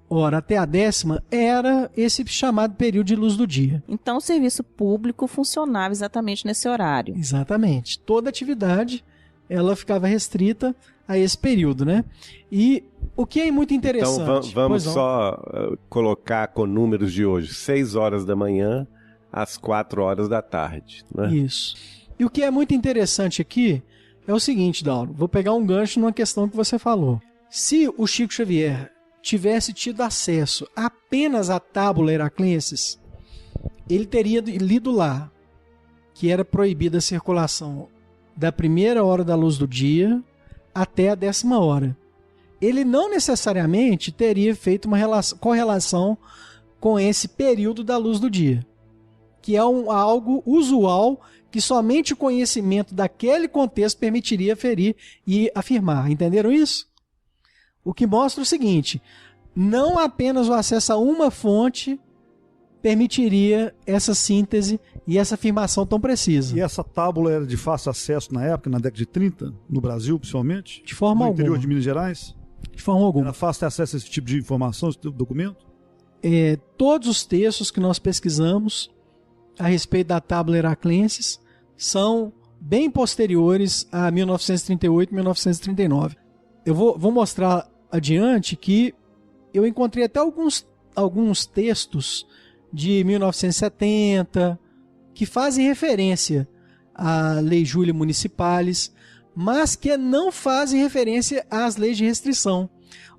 H: hora até a 10ª era esse chamado período de luz do dia.
I: Então, o serviço público funcionava exatamente nesse horário.
H: Exatamente. Toda atividade, ela ficava restrita a esse período, né? E o que é muito interessante...
D: Então, vamos só colocar com números de hoje. 6 horas da manhã às 4 horas da tarde. Né?
H: Isso. E o que é muito interessante aqui é o seguinte, Dauro. Vou pegar um gancho numa questão que você falou. Se o Chico Xavier tivesse tido acesso apenas à Tábula Heraclenses, ele teria lido lá que era proibida a circulação da primeira hora da luz do dia até a 10ª hora. Ele não necessariamente teria feito uma correlação com esse período da luz do dia, que é algo usual que somente o conhecimento daquele contexto permitiria aferir e afirmar. Entenderam isso? O que mostra o seguinte, não apenas o acesso a uma fonte permitiria essa síntese e essa afirmação tão precisa.
C: E essa tábula era de fácil acesso na época, na década de 30, no Brasil, principalmente?
H: De forma alguma.
C: No interior de Minas Gerais?
H: De forma alguma.
C: Era fácil ter acesso a esse tipo de informação, esse tipo de documento?
H: Todos os textos que nós pesquisamos a respeito da Tábula Heraclenses são bem posteriores a 1938 e 1939. Eu vou mostrar adiante que eu encontrei até alguns textos de 1970 que fazem referência à Lei Júlia Municipalis, mas que não fazem referência às leis de restrição.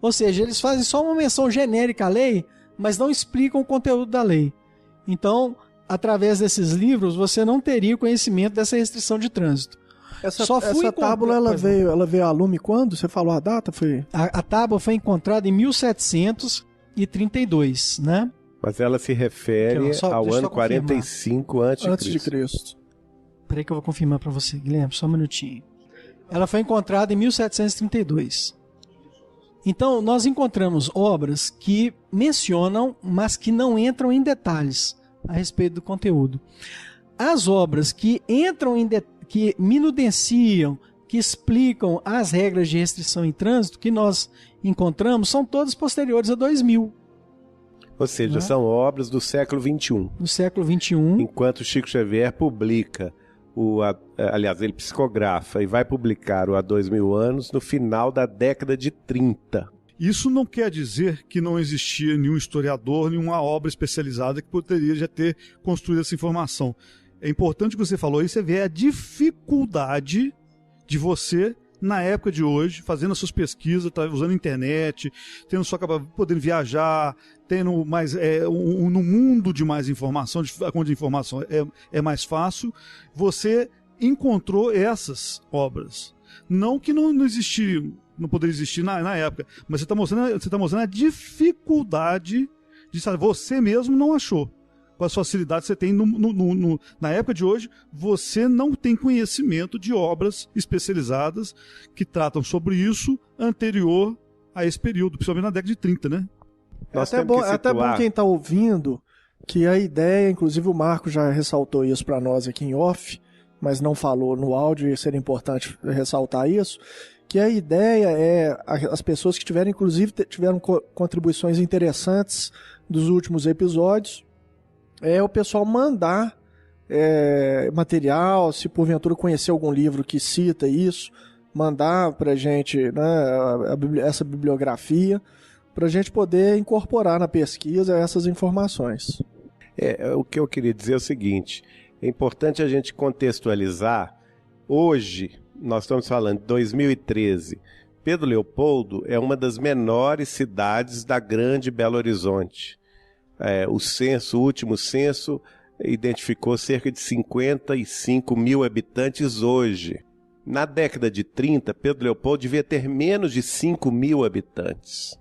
H: Ou seja, eles fazem só uma menção genérica à lei, mas não explicam o conteúdo da lei. Então, através desses livros, você não teria conhecimento dessa restrição de trânsito.
B: Essa tábula ela veio a lume quando? Você falou a data?
H: A tábua foi encontrada em 1732, né?
D: Mas ela se refere ao ano 45 antes de Cristo.
H: Peraí que eu vou confirmar para você, Guilherme, só um minutinho. Ela foi encontrada em 1732. Então, nós encontramos obras que mencionam, mas que não entram em detalhes a respeito do conteúdo. As obras que entram que minudenciam, que explicam as regras de restrição em trânsito que nós encontramos, são todas posteriores a 2000.
D: Ou seja, são obras do século XXI.
H: Do século XXI.
D: Enquanto Chico Xavier publica, aliás, ele psicografa e vai publicar o Há 2000 anos no final da década de 30.
C: Isso não quer dizer que não existia nenhum historiador, nenhuma obra especializada que poderia já ter construído essa informação. É importante o que você falou aí, você vê a dificuldade de você, na época de hoje, fazendo as suas pesquisas, usando a internet, podendo viajar, tendo mais no mundo de mais informação, onde a informação é mais fácil, você encontrou essas obras. Não que não existiam, não poderia existir na época, mas você está mostrando a dificuldade de saber, você mesmo não achou. Com as facilidades que você tem na época de hoje, você não tem conhecimento de obras especializadas que tratam sobre isso anterior a esse período, principalmente na década de 30, né?
B: É até bom quem está ouvindo que a ideia, inclusive o Marco já ressaltou isso para nós aqui em off, mas não falou no áudio, e seria importante ressaltar isso, que a ideia é as pessoas que tiveram contribuições interessantes dos últimos episódios, é o pessoal mandar material, se porventura conhecer algum livro que cita isso, mandar pra gente, né, essa bibliografia, pra gente poder incorporar na pesquisa essas informações.
D: O que eu queria dizer é o seguinte, é importante a gente contextualizar. Hoje, nós estamos falando de 2013, Pedro Leopoldo é uma das menores cidades da grande Belo Horizonte. O último censo identificou cerca de 55 mil habitantes hoje. Na década de 30, Pedro Leopoldo devia ter menos de 5 mil habitantes.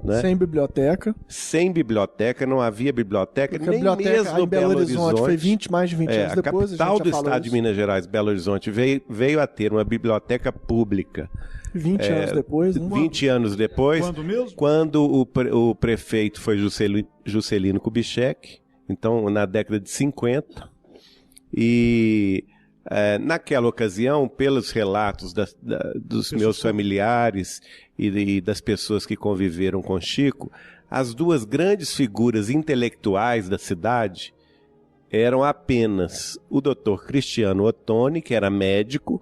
D: Né?
B: Sem biblioteca.
D: Sem biblioteca, não havia biblioteca,
B: porque
D: nem mesmo
B: em Belo Horizonte. Foi mais de 20 anos depois.
D: A capital do estado de Minas Gerais, Belo Horizonte, veio a ter uma biblioteca pública.
B: 20 anos depois, né?
D: 20 anos depois, quando o prefeito foi Juscelino Kubitschek, então na década de 50, e naquela ocasião, pelos relatos dos meus familiares e das pessoas que conviveram com Chico, as duas grandes figuras intelectuais da cidade eram apenas o Dr. Cristiano Ottoni, que era médico,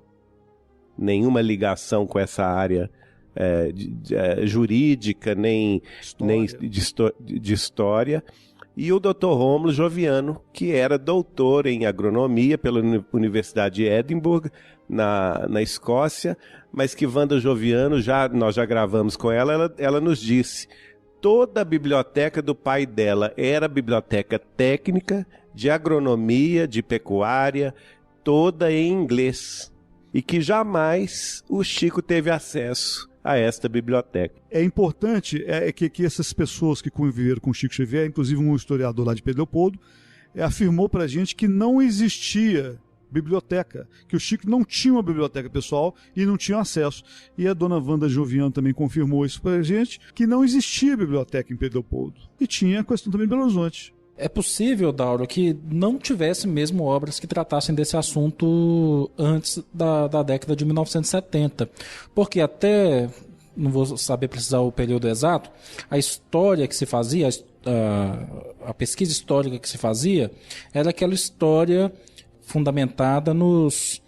D: nenhuma ligação com essa área jurídica, nem de história, e o Dr. Rômulo Joviano, que era doutor em agronomia pela Universidade de Edimburgo, na Escócia, mas que Wanda Joviano, nós já gravamos com ela nos disse, toda a biblioteca do pai dela era biblioteca técnica, de agronomia, de pecuária, toda em inglês. E que jamais o Chico teve acesso a esta biblioteca.
C: É importante que essas pessoas que conviveram com Chico Xavier, inclusive um historiador lá de Pedro Leopoldo, afirmou pra gente que não existia biblioteca, que o Chico não tinha uma biblioteca pessoal e não tinha acesso. E a dona Wanda Joviano também confirmou isso pra gente, que não existia biblioteca em Pedro Leopoldo. E tinha a questão também de Belo Horizonte.
G: É possível, Dauro, que não tivesse mesmo obras que tratassem desse assunto antes da década de 1970. Porque até, não vou saber precisar o período exato, a história que se fazia, a pesquisa histórica que se fazia, era aquela história fundamentada nos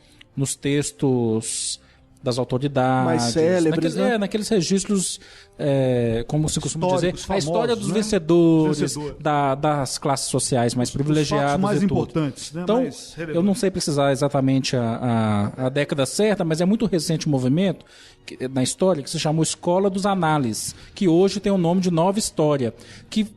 G: textos das autoridades,
B: mais célebres,
G: naqueles registros, como se costuma dizer,
C: famosos,
G: a história dos
C: né?
G: vencedores, das classes sociais mais privilegiadas,
C: os mais
G: e tudo.
C: Importantes, né?
G: Então, eu não sei precisar exatamente a década certa, mas é muito recente o movimento na história que se chamou Escola dos Análises, que hoje tem o nome de Nova História, que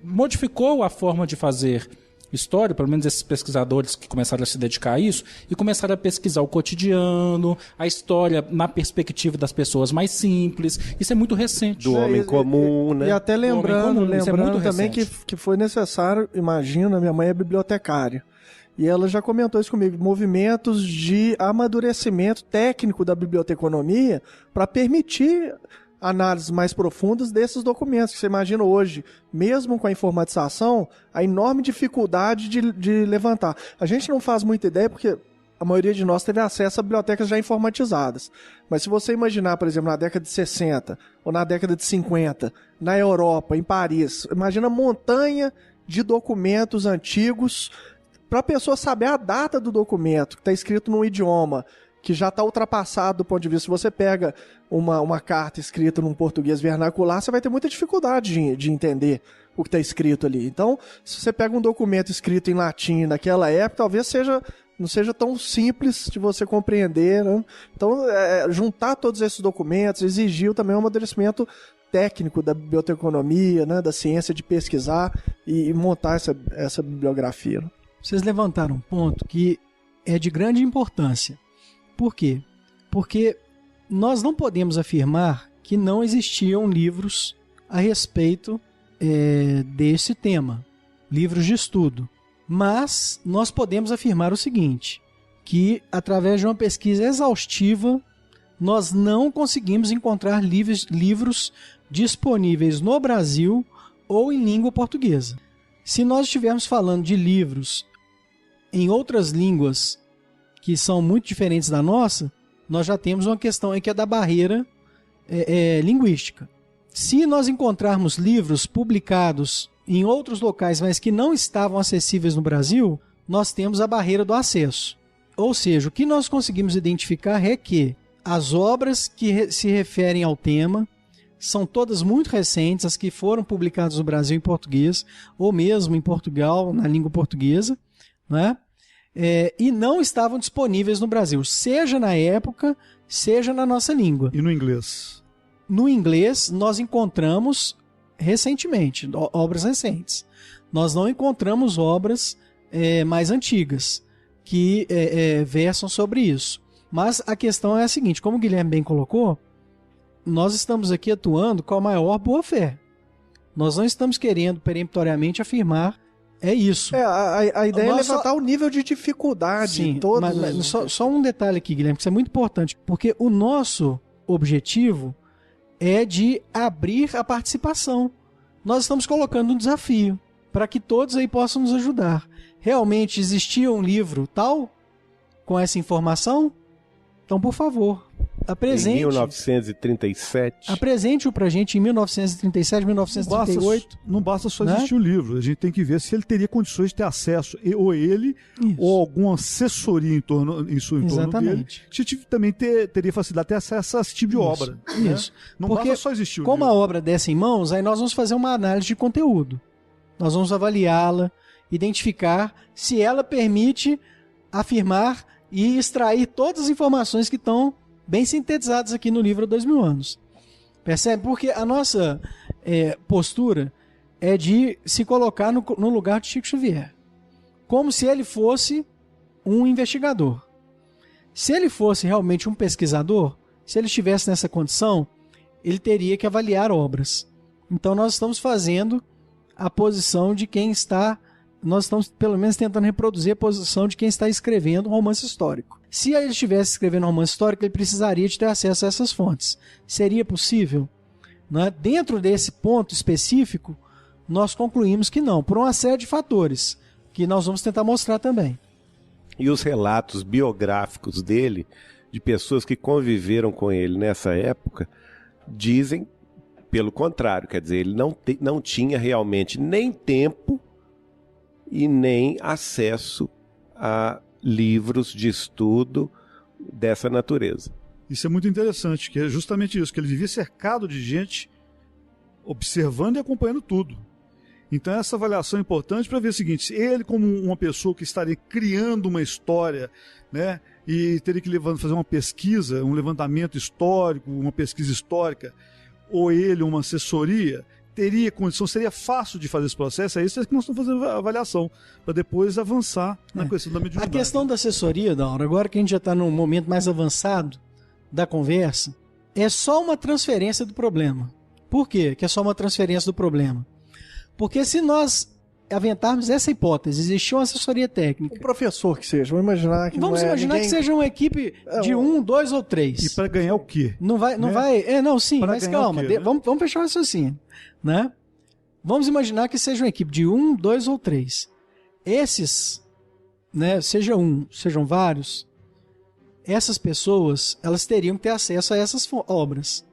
G: modificou a forma de fazer história, pelo menos esses pesquisadores que começaram a se dedicar a isso, e começaram a pesquisar o cotidiano, a história na perspectiva das pessoas mais simples. Isso é muito recente.
D: Do homem comum, né?
B: E até lembrando também
G: recente.
B: que foi necessário, imagina, minha mãe é bibliotecária, e ela já comentou isso comigo, movimentos de amadurecimento técnico da biblioteconomia para permitir análises mais profundas desses documentos, que você imagina hoje, mesmo com a informatização, a enorme dificuldade de levantar. A gente não faz muita ideia porque a maioria de nós teve acesso a bibliotecas já informatizadas. Mas se você imaginar, por exemplo, na década de 60 ou na década de 50, na Europa, em Paris, imagina a montanha de documentos antigos para a pessoa saber a data do documento, que está escrito num idioma que já está ultrapassado do ponto de vista. Se você pega uma carta escrita num português vernacular, você vai ter muita dificuldade de entender o que está escrito ali. Então, se você pega um documento escrito em latim naquela época, talvez não seja tão simples de você compreender, né? Então, juntar todos esses documentos exigiu também um amadurecimento técnico da biblioteconomia, né, da ciência de pesquisar e montar essa bibliografia. Né?
H: Vocês levantaram um ponto que é de grande importância. Por quê? Porque nós não podemos afirmar que não existiam livros a respeito desse tema, livros de estudo. Mas nós podemos afirmar o seguinte, que através de uma pesquisa exaustiva, nós não conseguimos encontrar livros disponíveis no Brasil ou em língua portuguesa. Se nós estivermos falando de livros em outras línguas que são muito diferentes da nossa, nós já temos uma questão aí que é da barreira linguística. Se nós encontrarmos livros publicados em outros locais, mas que não estavam acessíveis no Brasil, nós temos a barreira do acesso. Ou seja, o que nós conseguimos identificar é que as obras que se referem ao tema são todas muito recentes, as que foram publicadas no Brasil em português, ou mesmo em Portugal, na língua portuguesa, né? E não estavam disponíveis no Brasil, seja na época, seja na nossa língua.
C: E no inglês?
H: No inglês, nós encontramos recentemente, obras recentes. Nós não encontramos obras mais antigas que versam sobre isso. Mas a questão é a seguinte, como o Guilherme bem colocou, nós estamos aqui atuando com a maior boa-fé. Nós não estamos querendo peremptoriamente afirmar isso.
B: A ideia é levantar o nível de dificuldade.
H: Sim, mas só um detalhe aqui, Guilherme, que isso é muito importante, porque o nosso objetivo é de abrir a participação. Nós estamos colocando um desafio para que todos aí possam nos ajudar. Realmente existia um livro tal com essa informação? Então, por favor, apresente.
D: Em 1937.
H: Apresente-o pra gente em 1937, 1938.
C: Não basta só existir o livro. A gente tem que ver se ele teria condições de ter acesso, ou ele, ou alguma assessoria em torno dele. Que também teria facilidade de ter acesso a esse tipo de obra.
H: Isso.
C: Né? Não
H: porque,
C: basta só existir o
H: como
C: livro.
H: a obra dessa em mãos, aí nós vamos fazer uma análise de conteúdo. Nós vamos avaliá-la, identificar se ela permite afirmar e extrair todas as informações que estão bem sintetizadas aqui no livro 2000 anos. Percebe? Porque a nossa postura é de se colocar no lugar de Chico Xavier, como se ele fosse um investigador. Se ele fosse realmente um pesquisador, se ele estivesse nessa condição, ele teria que avaliar obras. Então nós estamos fazendo a posição de quem está... Nós estamos, pelo menos, tentando reproduzir a posição de quem está escrevendo um romance histórico. Se ele estivesse escrevendo um romance histórico, ele precisaria de ter acesso a essas fontes. Seria possível? Né? Dentro desse ponto específico, nós concluímos que não, por uma série de fatores, que nós vamos tentar mostrar também.
D: E os relatos biográficos dele, de pessoas que conviveram com ele nessa época, dizem, pelo contrário, quer dizer, ele não tinha realmente nem tempo e nem acesso a livros de estudo dessa natureza.
C: Isso é muito interessante, que é justamente isso, que ele vivia cercado de gente observando e acompanhando tudo. Então essa avaliação é importante para ver o seguinte, ele como uma pessoa que estaria criando uma história, né, e teria que fazer uma pesquisa, um levantamento histórico, uma pesquisa histórica, ou ele uma assessoria, teria condição, seria fácil de fazer esse processo? É isso que nós estamos fazendo a avaliação, para depois avançar na questão da mediunidade.
H: A questão da assessoria, Daura, agora que a gente já está num momento mais avançado da conversa, é só uma transferência do problema. Por quê que é só uma transferência do problema? Porque se nós aventarmos essa hipótese, existir uma assessoria técnica...
B: O professor que seja, vamos imaginar que
H: vamos imaginar que seja uma equipe de 1, 2 ou 3.
C: E para ganhar o quê?
H: Não vai... Sim, pra mas calma, vamos fechar o raciocínio, né? Vamos imaginar que seja uma equipe de 1, 2 ou 3. Esses, né, sejam vários, essas pessoas, elas teriam que ter acesso a essas obras.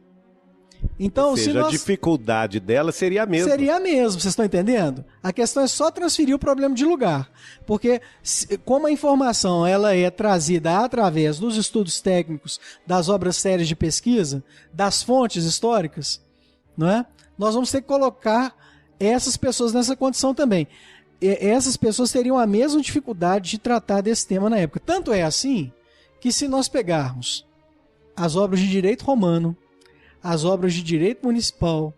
H: Então,
D: ou seja, a dificuldade dela seria a mesma.
H: Seria a mesma, vocês estão entendendo? A questão é só transferir o problema de lugar. Porque como a informação ela é trazida através dos estudos técnicos, das obras sérias de pesquisa, das fontes históricas, não é? Nós vamos ter que colocar essas pessoas nessa condição também. Essas pessoas teriam a mesma dificuldade de tratar desse tema na época. Tanto é assim que se nós pegarmos as obras de direito romano, as obras de direito municipal,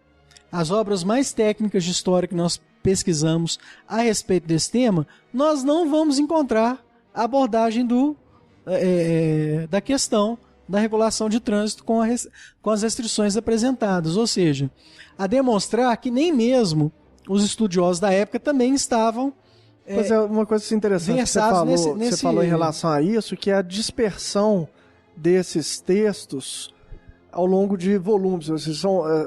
H: as obras mais técnicas de história que nós pesquisamos a respeito desse tema, nós não vamos encontrar a abordagem da questão da regulação de trânsito com as restrições apresentadas, ou seja, a demonstrar que nem mesmo os estudiosos da época também estavam
B: Mas é uma coisa interessante que você falou em relação a isso, que é a dispersão desses textos ao longo de volumes.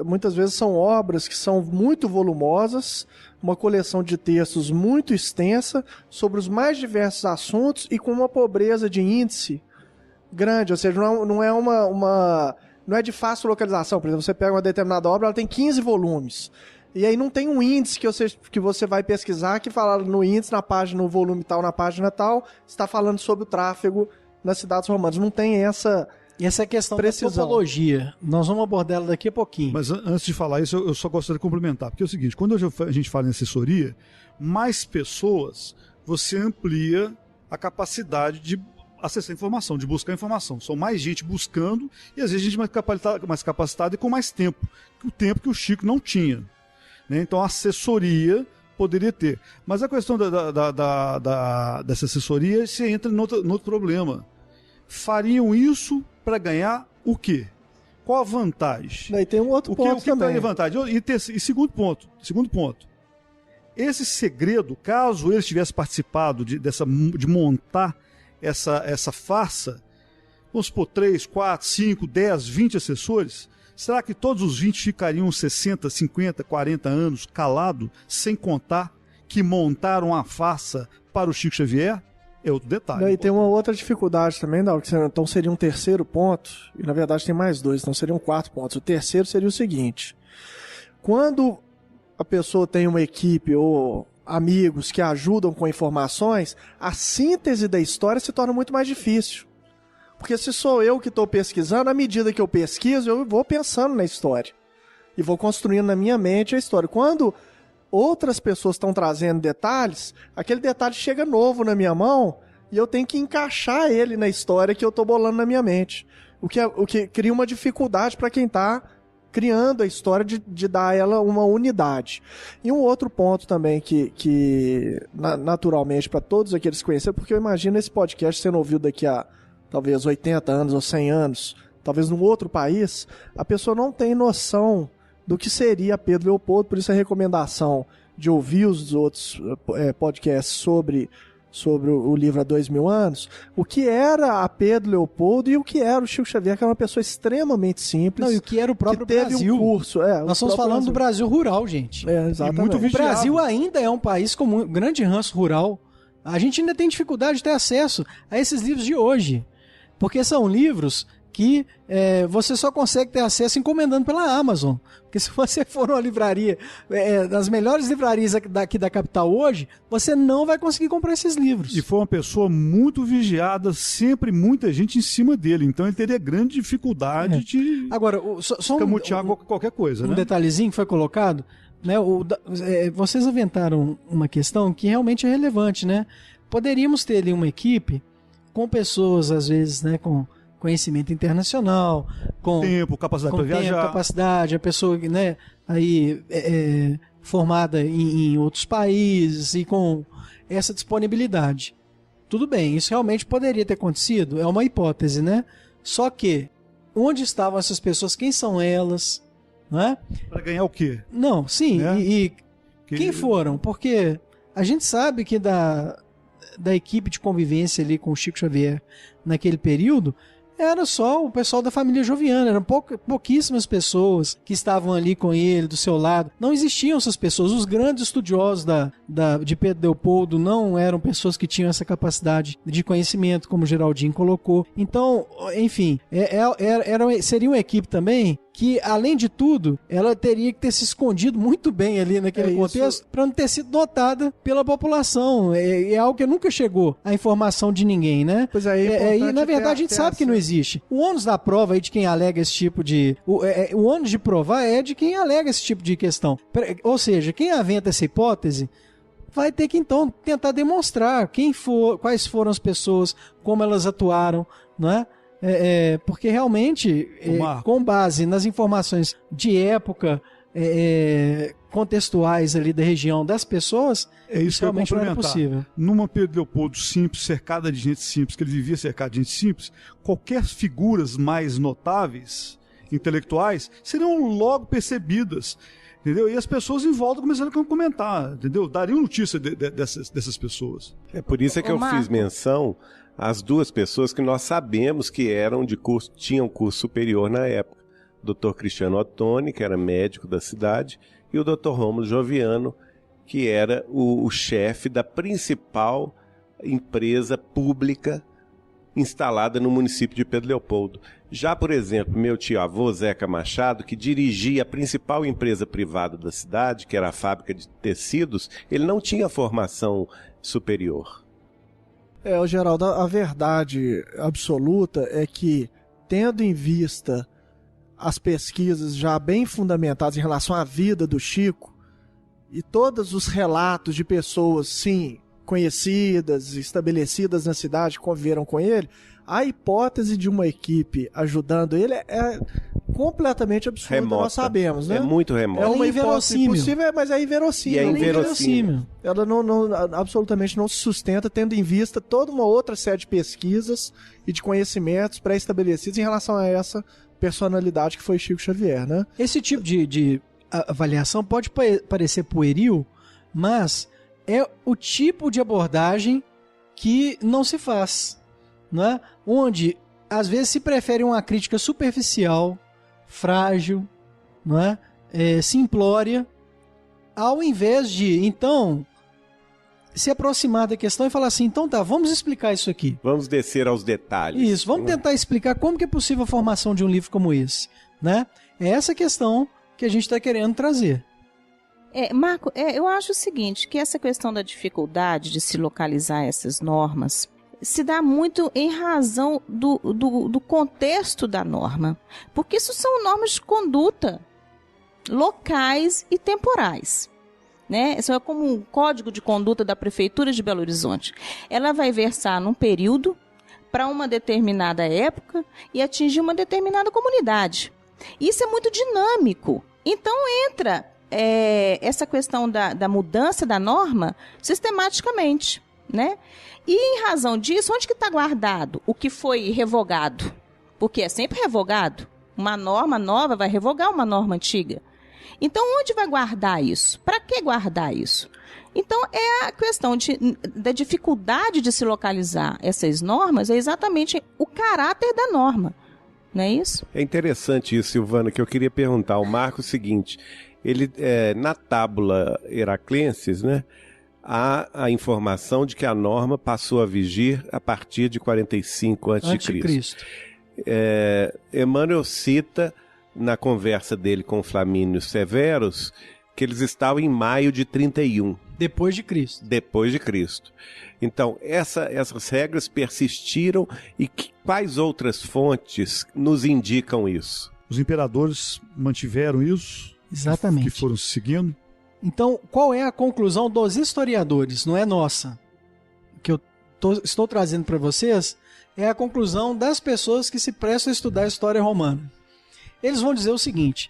B: Muitas vezes são obras que são muito volumosas, uma coleção de textos muito extensa sobre os mais diversos assuntos e com uma pobreza de índice grande, ou seja, não é de fácil localização. Por exemplo, você pega uma determinada obra, ela tem 15 volumes. E aí não tem um índice que você vai pesquisar que fala no índice, na página, no volume tal, na página tal, está falando sobre o tráfego nas cidades romanas. Não tem essa...
H: E essa é a questão da topologia. Nós vamos abordar ela daqui a pouquinho.
C: Mas antes de falar isso, eu só gostaria de complementar. Porque é o seguinte, quando a gente fala em assessoria, mais pessoas, você amplia a capacidade de acessar informação, de buscar informação. São mais gente buscando e às vezes gente mais capacitada e com mais tempo. O tempo que o Chico não tinha. Né? Então a assessoria poderia ter. Mas a questão dessa assessoria, você entra no outro problema. Fariam isso para ganhar o quê? Qual a vantagem?
B: Daí tem um outro ponto também.
C: Que vantagem? E segundo ponto. Esse segredo, caso eles tivessem participado de montar essa farsa, vamos supor 3, 4, 5, 10, 20 assessores, será que todos os 20 ficariam 60, 50, 40 anos calados, sem contar que montaram a farsa para o Chico Xavier? É outro detalhe.
B: E tem uma outra dificuldade também, então seria um terceiro ponto, e na verdade tem mais dois, então seriam 4 pontos. O terceiro seria o seguinte: quando a pessoa tem uma equipe ou amigos que ajudam com informações, a síntese da história se torna muito mais difícil. Porque se sou eu que estou pesquisando, à medida que eu pesquiso, eu vou pensando na história. E vou construindo na minha mente a história. Quando outras pessoas estão trazendo detalhes, aquele detalhe chega novo na minha mão e eu tenho que encaixar ele na história que eu estou bolando na minha mente. O que cria uma dificuldade para quem está criando a história de dar a ela uma unidade. E um outro ponto também que naturalmente, para todos aqueles que conheceram, porque eu imagino esse podcast sendo ouvido daqui a talvez 80 anos ou 100 anos, talvez num outro país, a pessoa não tem noção do que seria Pedro Leopoldo, por isso a recomendação de ouvir os outros podcasts sobre o livro há 2000 anos, o que era a Pedro Leopoldo e o que era o Chico Xavier, que era uma pessoa extremamente simples.
H: Não, e o que era o próprio Brasil.
B: Um curso,
H: nós estamos falando do Brasil rural, gente.
B: Exatamente.
H: Muito o Brasil ainda é um país com um grande ranço rural. A gente ainda tem dificuldade de ter acesso a esses livros de hoje, porque são livros que você só consegue ter acesso encomendando pela Amazon. Porque se você for numa livraria, das melhores livrarias daqui da capital hoje, você não vai conseguir comprar esses livros.
C: E foi uma pessoa muito vigiada, sempre muita gente em cima dele. Então ele teria grande dificuldade de
H: agora,
C: camutear qualquer coisa.
H: Um detalhezinho que foi colocado, né? Vocês aventaram uma questão que realmente é relevante, né? Poderíamos ter ali uma equipe com pessoas, às vezes, né, com conhecimento internacional, com
C: tempo, capacidade para viajar.
H: Capacidade, a pessoa, né, aí, formada em outros países e com essa disponibilidade. Tudo bem, isso realmente poderia ter acontecido, é uma hipótese, né? Só que, onde estavam essas pessoas? Quem são elas? Né?
C: Para ganhar o quê?
H: Não, sim, né? Quem foram? Porque a gente sabe que da equipe de convivência ali com o Chico Xavier naquele período, era só o pessoal da família Joviana, eram pouquíssimas pessoas que estavam ali com ele, do seu lado. Não existiam essas pessoas. Os grandes estudiosos de Pedro Leopoldo não eram pessoas que tinham essa capacidade de conhecimento, como o Geraldinho colocou. Então, enfim, seria uma equipe também que, além de tudo, ela teria que ter se escondido muito bem ali naquele contexto para não ter sido notada pela população. É algo que nunca chegou à informação de ninguém, né?
B: Pois é,
H: e na verdade a gente sabe que não existe. O ônus da prova aí de quem alega esse tipo de... O ônus de provar é de quem alega esse tipo de questão. Ou seja, quem aventa essa hipótese vai ter que então tentar demonstrar quais foram as pessoas, como elas atuaram, não é? Porque realmente, com base nas informações de época, contextuais ali da região das pessoas,
C: isso
H: realmente não era possível.
C: Numa Pedro Leopoldo simples, cercada de gente simples, que ele vivia cercado de gente simples, qualquer figuras mais notáveis, intelectuais, seriam logo percebidas. Entendeu? E as pessoas em volta começaram a comentar, entendeu? Dariam notícia dessas pessoas.
D: É por isso que eu fiz menção às duas pessoas que nós sabemos que tinham curso superior na época. O Dr. Cristiano Ottoni, que era médico da cidade, e o Dr. Rômulo Joviano, que era o chefe da principal empresa pública instalada no município de Pedro Leopoldo. Já, por exemplo, meu tio-avô, Zeca Machado, que dirigia a principal empresa privada da cidade, que era a fábrica de tecidos, ele não tinha formação superior.
B: Geraldo, a verdade absoluta é que, tendo em vista as pesquisas já bem fundamentadas em relação à vida do Chico, e todos os relatos de pessoas, sim, conhecidas, estabelecidas na cidade, conviveram com ele, a hipótese de uma equipe ajudando ele é completamente absurda, remota. Nós sabemos, né?
D: É muito remota.
B: É uma hipótese possível, mas é inverossímil.
D: E é inverossímil.
B: Ela absolutamente não se sustenta, tendo em vista toda uma outra série de pesquisas e de conhecimentos pré-estabelecidos em relação a essa personalidade que foi Chico Xavier, né?
H: Esse tipo de avaliação pode parecer pueril, mas é o tipo de abordagem que não se faz, né? Onde às vezes se prefere uma crítica superficial, frágil, não é? Simplória, ao invés de, então, se aproximar da questão e falar assim, então tá, vamos explicar isso aqui.
D: Vamos descer aos detalhes.
H: Isso, vamos tentar explicar como que é possível a formação de um livro como esse, né? É essa questão que a gente está querendo trazer.
I: Marco, eu acho o seguinte, que essa questão da dificuldade de se localizar essas normas se dá muito em razão do contexto da norma, porque isso são normas de conduta locais e temporais, né? Isso é como um código de conduta da Prefeitura de Belo Horizonte. Ela vai versar num período para uma determinada época e atingir uma determinada comunidade. Isso é muito dinâmico. Então entra essa questão da mudança da norma sistematicamente, né? E em razão disso, onde que está guardado o que foi revogado? Porque é sempre revogado. Uma norma nova vai revogar uma norma antiga. Então, onde vai guardar isso? Para que guardar isso? Então, a questão da dificuldade de se localizar essas normas é exatamente o caráter da norma. Não é isso?
D: É interessante isso, Silvana, que eu queria perguntar ao Marco o seguinte. Ele, na tábula Heraclenses, né, há a informação de que a norma passou a vigir a partir de 45 a.C. Emmanuel cita, na conversa dele com Flamínio Severus, que eles estavam em maio de 31.
H: Depois de Cristo.
D: Depois de Cristo. Então, essas regras persistiram e quais outras fontes nos indicam isso?
C: Os imperadores mantiveram isso?
H: Exatamente.
C: Que foram seguindo?
H: Então, qual é a conclusão dos historiadores? Não é nossa. Que eu estou trazendo para vocês é a conclusão das pessoas que se prestam a estudar a história romana. Eles vão dizer o seguinte: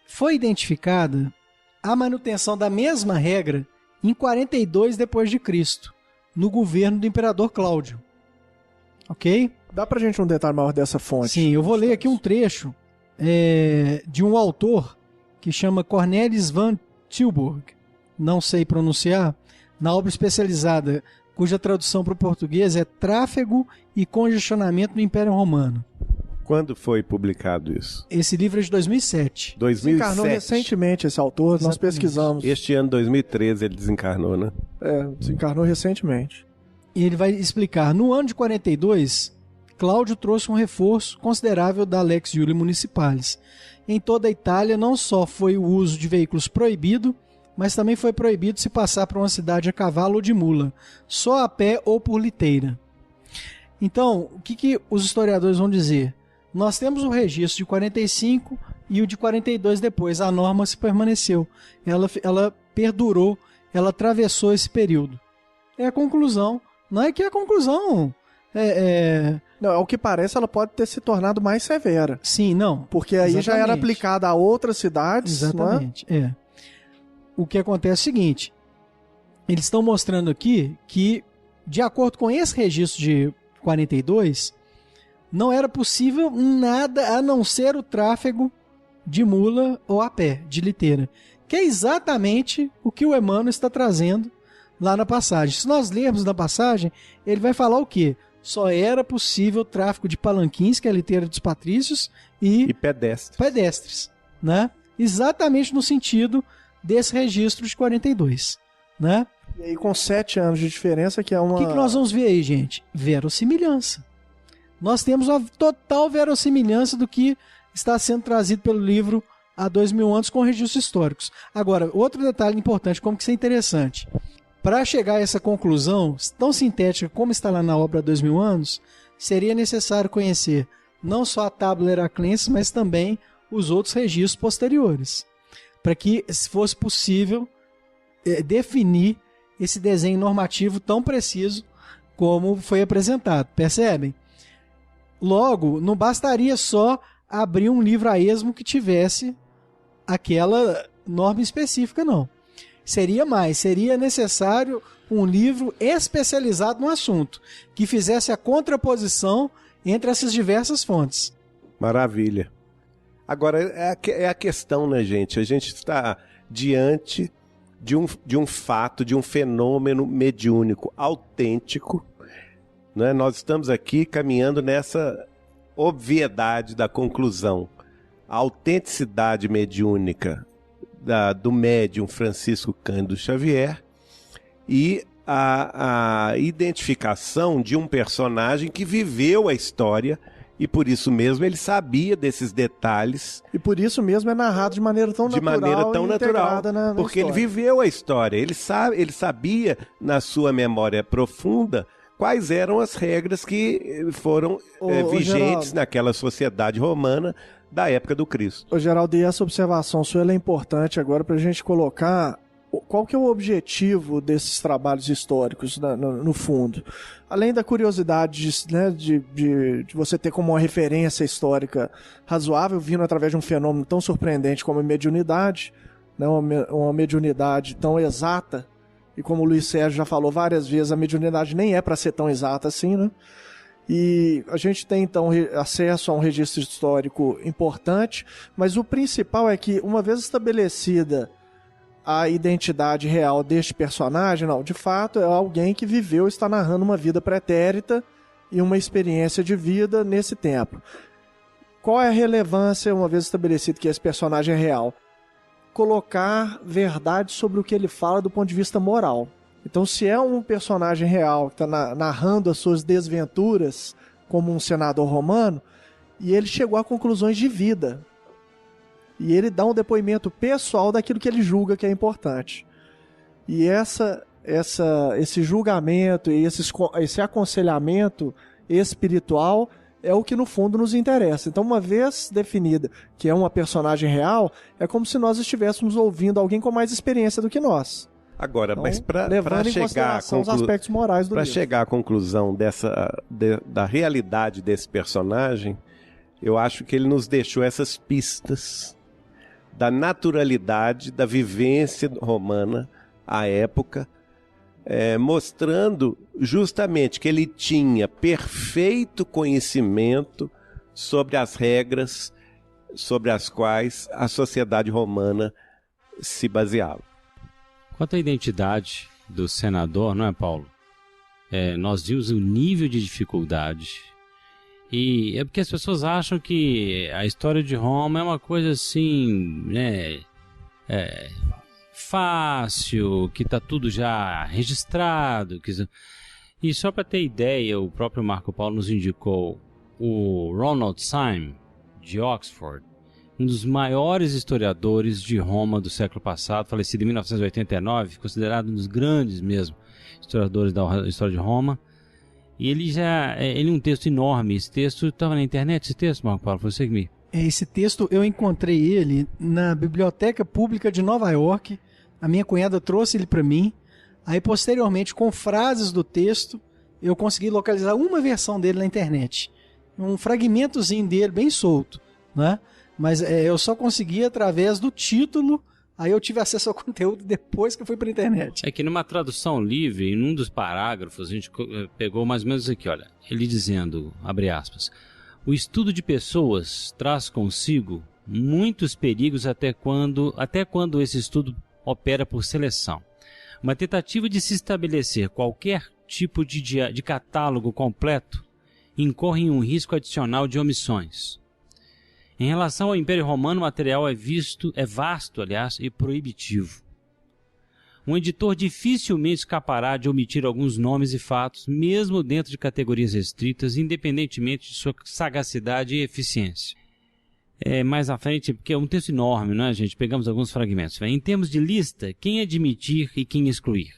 H: foi identificada a manutenção da mesma regra em 42 depois de Cristo, no governo do imperador Cláudio. Ok?
B: Dá pra gente um detalhe maior dessa fonte?
H: Sim, eu vou ler aqui um trecho de um autor que chama Cornelis van Tilburg, não sei pronunciar, na obra especializada cuja tradução para o português é Tráfego e Congestionamento no Império Romano.
D: Quando foi publicado isso?
H: Esse livro é de 2007.
D: 2007.
B: Desencarnou recentemente esse autor, nós pesquisamos.
D: Este ano, 2013, ele desencarnou, né?
B: Desencarnou recentemente.
H: E ele vai explicar, no ano de 42, Cláudio trouxe um reforço considerável da Lex Iulia Municipalis. Em toda a Itália, não só foi o uso de veículos proibido, mas também foi proibido se passar por uma cidade a cavalo ou de mula, só a pé ou por liteira. Então, o que os historiadores vão dizer? Nós temos o registro de 45 e o de 42 depois. A norma se permaneceu. Ela perdurou, ela atravessou esse período. É a conclusão. Não é que a conclusão...
B: Não, ao que parece, ela pode ter se tornado mais severa.
H: Sim, não.
B: Porque aí já era aplicada a outras cidades.
H: Exatamente, não é? O que acontece é o seguinte, eles estão mostrando aqui que, de acordo com esse registro de 42, não era possível nada a não ser o tráfego de mula ou a pé, de liteira, que é exatamente o que o Emmanuel está trazendo lá na passagem. Se nós lermos na passagem, ele vai falar o quê? Só era possível o tráfego de palanquins, que é a liteira dos patrícios, e pedestres, né? Exatamente no sentido desse registro de 42, né?
B: E aí com 7 anos de diferença, que é uma...
H: O que nós vamos ver aí, gente? Verossimilhança. Nós temos uma total verossimilhança do que está sendo trazido pelo livro há 2000 anos com registros históricos. Agora, outro detalhe importante, como que isso é interessante. Para chegar a essa conclusão tão sintética como está lá na obra há 2000 anos, seria necessário conhecer não só a Tábula Heraclense, mas também os outros registros posteriores, para que fosse possível definir esse desenho normativo tão preciso como foi apresentado. Percebem? Logo, não bastaria só abrir um livro a esmo que tivesse aquela norma específica, não. Seria necessário um livro especializado no assunto, que fizesse a contraposição entre essas diversas fontes.
D: Maravilha. Agora, é a questão, né, gente? A gente está diante de um fato, de um fenômeno mediúnico autêntico, né? Nós estamos aqui caminhando nessa obviedade da conclusão. A autenticidade mediúnica do médium Francisco Cândido Xavier e a identificação de um personagem que viveu a história e por isso mesmo ele sabia desses detalhes.
B: E por isso mesmo é narrado de maneira tão natural. Na
D: porque
B: história.
D: Ele viveu a história. Ele sabia na sua memória profunda quais eram as regras que foram vigentes naquela sociedade romana da época do Cristo.
B: Ô Geraldo, e essa observação sua ela é importante agora para a gente colocar qual que é o objetivo desses trabalhos históricos no fundo. Além da curiosidade de você ter como uma referência histórica razoável, vindo através de um fenômeno tão surpreendente como a mediunidade, né, uma mediunidade tão exata, e como o Luiz Sérgio já falou várias vezes, a mediunidade nem é para ser tão exata assim, né? E a gente tem então acesso a um registro histórico importante, mas o principal é que, uma vez estabelecida a identidade real deste personagem, não, de fato é alguém que viveu, está narrando uma vida pretérita e uma experiência de vida nesse tempo. Qual é a relevância, uma vez estabelecido que esse personagem é real? Colocar verdade sobre o que ele fala do ponto de vista moral. Então, se é um personagem real que está narrando as suas desventuras como um senador romano, e ele chegou a conclusões de vida, e ele dá um depoimento pessoal daquilo que ele julga que é importante. E esse julgamento e esse aconselhamento espiritual é o que no fundo nos interessa. Então, uma vez definida que é uma personagem real, é como se nós estivéssemos ouvindo alguém com mais experiência do que nós.
D: Agora,
B: Então,
D: mas para
B: levando em
D: chegar
B: consideração os aspectos morais do
D: para
B: livro.
D: chegar à conclusão da realidade desse personagem, eu acho que ele nos deixou essas pistas da naturalidade da vivência romana à época, mostrando justamente que ele tinha perfeito conhecimento sobre as regras sobre as quais a sociedade romana se baseava.
E: Quanto à identidade do senador, não é, Paulo? Nós vimos o nível de dificuldade. E é porque as pessoas acham que a história de Roma é uma coisa assim, né? Fácil, que está tudo já registrado. E só para ter ideia, o próprio Marco Paulo nos indicou o Ronald Syme, de Oxford, um dos maiores historiadores de Roma do século passado, falecido em 1989, considerado um dos grandes mesmo historiadores da história de Roma. E ele um texto enorme. Esse texto estava na internet, esse texto, Marco Paulo, foi você que me...
H: Esse texto eu encontrei ele na Biblioteca Pública de Nova York. A minha cunhada trouxe ele para mim. Aí, posteriormente, com frases do texto, eu consegui localizar uma versão dele na internet. Um fragmentozinho dele, bem solto, né? Mas eu só consegui através do título. Aí eu tive acesso ao conteúdo depois que eu fui para a internet.
E: É que numa tradução livre, em um dos parágrafos, a gente pegou mais ou menos aqui, olha, ele dizendo, abre aspas, o estudo de pessoas traz consigo muitos perigos até quando esse estudo opera por seleção. Uma tentativa de se estabelecer qualquer tipo de catálogo completo incorre em um risco adicional de omissões. Em relação ao Império Romano, o material é vasto, aliás, e proibitivo. Um editor dificilmente escapará de omitir alguns nomes e fatos, mesmo dentro de categorias restritas, independentemente de sua sagacidade e eficiência. Mais à frente, porque é um texto enorme, né, gente? Pegamos alguns fragmentos. Em termos de lista, quem admitir e quem excluir?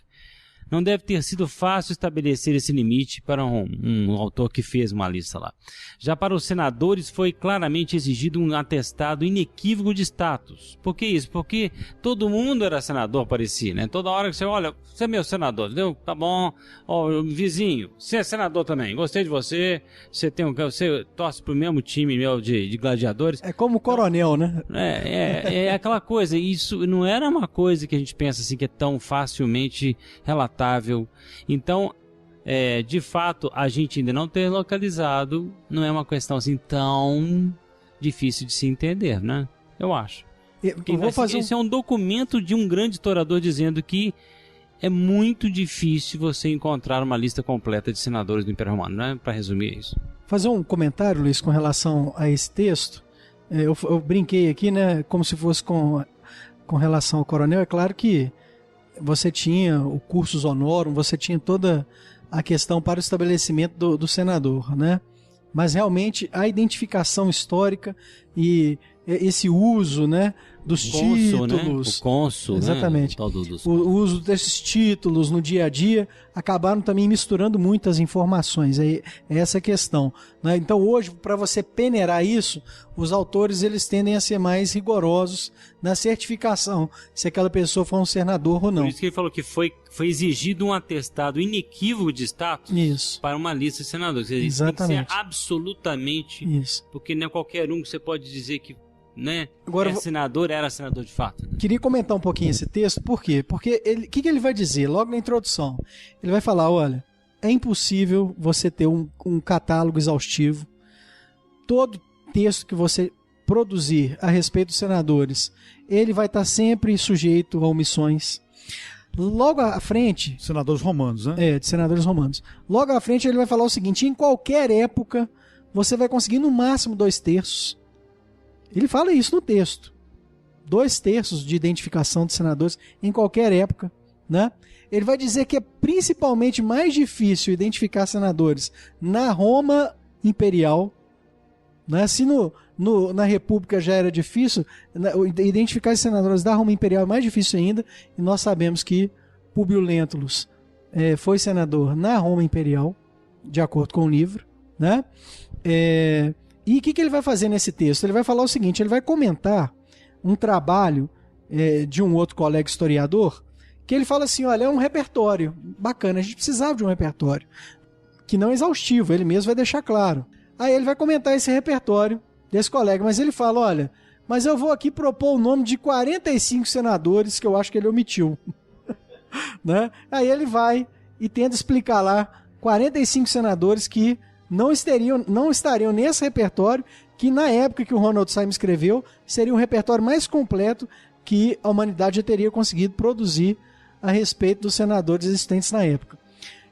E: Não deve ter sido fácil estabelecer esse limite para um autor que fez uma lista lá. Já para os senadores foi claramente exigido um atestado inequívoco de status. Por que isso? Porque todo mundo era senador, parecia, né? Toda hora que você olha, você é meu senador, entendeu? Tá bom. Ó, vizinho, você é senador também, gostei de você, você torce pro mesmo time meu de gladiadores.
H: É como o coronel, né?
E: É aquela coisa, isso não era uma coisa que a gente pensa assim que é tão facilmente relatável. Então, de fato, a gente ainda não ter localizado não é uma questão assim tão difícil de se entender, né? Eu acho. Esse é um documento de um grande historiador dizendo que é muito difícil você encontrar uma lista completa de senadores do Império Romano, né? Para resumir isso.
H: Fazer um comentário, Luiz, com relação a esse texto. Eu brinquei aqui, né? Como se fosse com relação ao coronel. É claro que você tinha o cursus honorum, você tinha toda a questão para o estabelecimento do senador, né? Mas realmente a identificação histórica e esse uso, né, dos títulos,
E: né? O cônsul,
H: exatamente,
E: né?
H: O uso desses títulos no dia a dia acabaram também misturando muitas informações. É essa a questão, né? Então hoje, para você peneirar isso, os autores eles tendem a ser mais rigorosos na certificação se aquela pessoa for um senador ou não.
E: Por isso que ele falou que foi exigido um atestado inequívoco de status para uma lista de senadores.
H: Exatamente.
E: Tem que ser absolutamente
H: isso.
E: Porque não é qualquer um que você pode dizer que, né,
H: agora,
E: era senador de fato. Né?
H: Queria comentar um pouquinho esse texto, por quê? Porque o que ele vai dizer logo na introdução? Ele vai falar, olha, é impossível você ter um catálogo exaustivo. Todo texto que você produzir a respeito dos senadores, ele vai estar sempre sujeito a omissões. Logo à frente...
C: Senadores romanos, né?
H: De senadores romanos. Logo à frente ele vai falar o seguinte, em qualquer época você vai conseguir no máximo 2/3. Ele fala isso no texto. 2/3 de identificação de senadores em qualquer época, né? Ele vai dizer que é principalmente mais difícil identificar senadores na Roma Imperial, né? Se na República já era difícil, identificar os senadores da Roma Imperial é mais difícil ainda, e nós sabemos que Públio Lentulus foi senador na Roma Imperial, de acordo com o livro, né? E o que ele vai fazer nesse texto? Ele vai falar o seguinte, ele vai comentar um trabalho de um outro colega historiador que ele fala assim, olha, é um repertório bacana, a gente precisava de um repertório, que não é exaustivo, ele mesmo vai deixar claro. Aí ele vai comentar esse repertório desse colega, mas ele fala, olha, mas eu vou aqui propor o nome de 45 senadores que eu acho que ele omitiu. Né? Aí ele vai e tenta explicar lá 45 senadores que não estariam nesse repertório, que na época que o Ronald Syme escreveu, seria um repertório mais completo que a humanidade já teria conseguido produzir a respeito dos senadores existentes na época.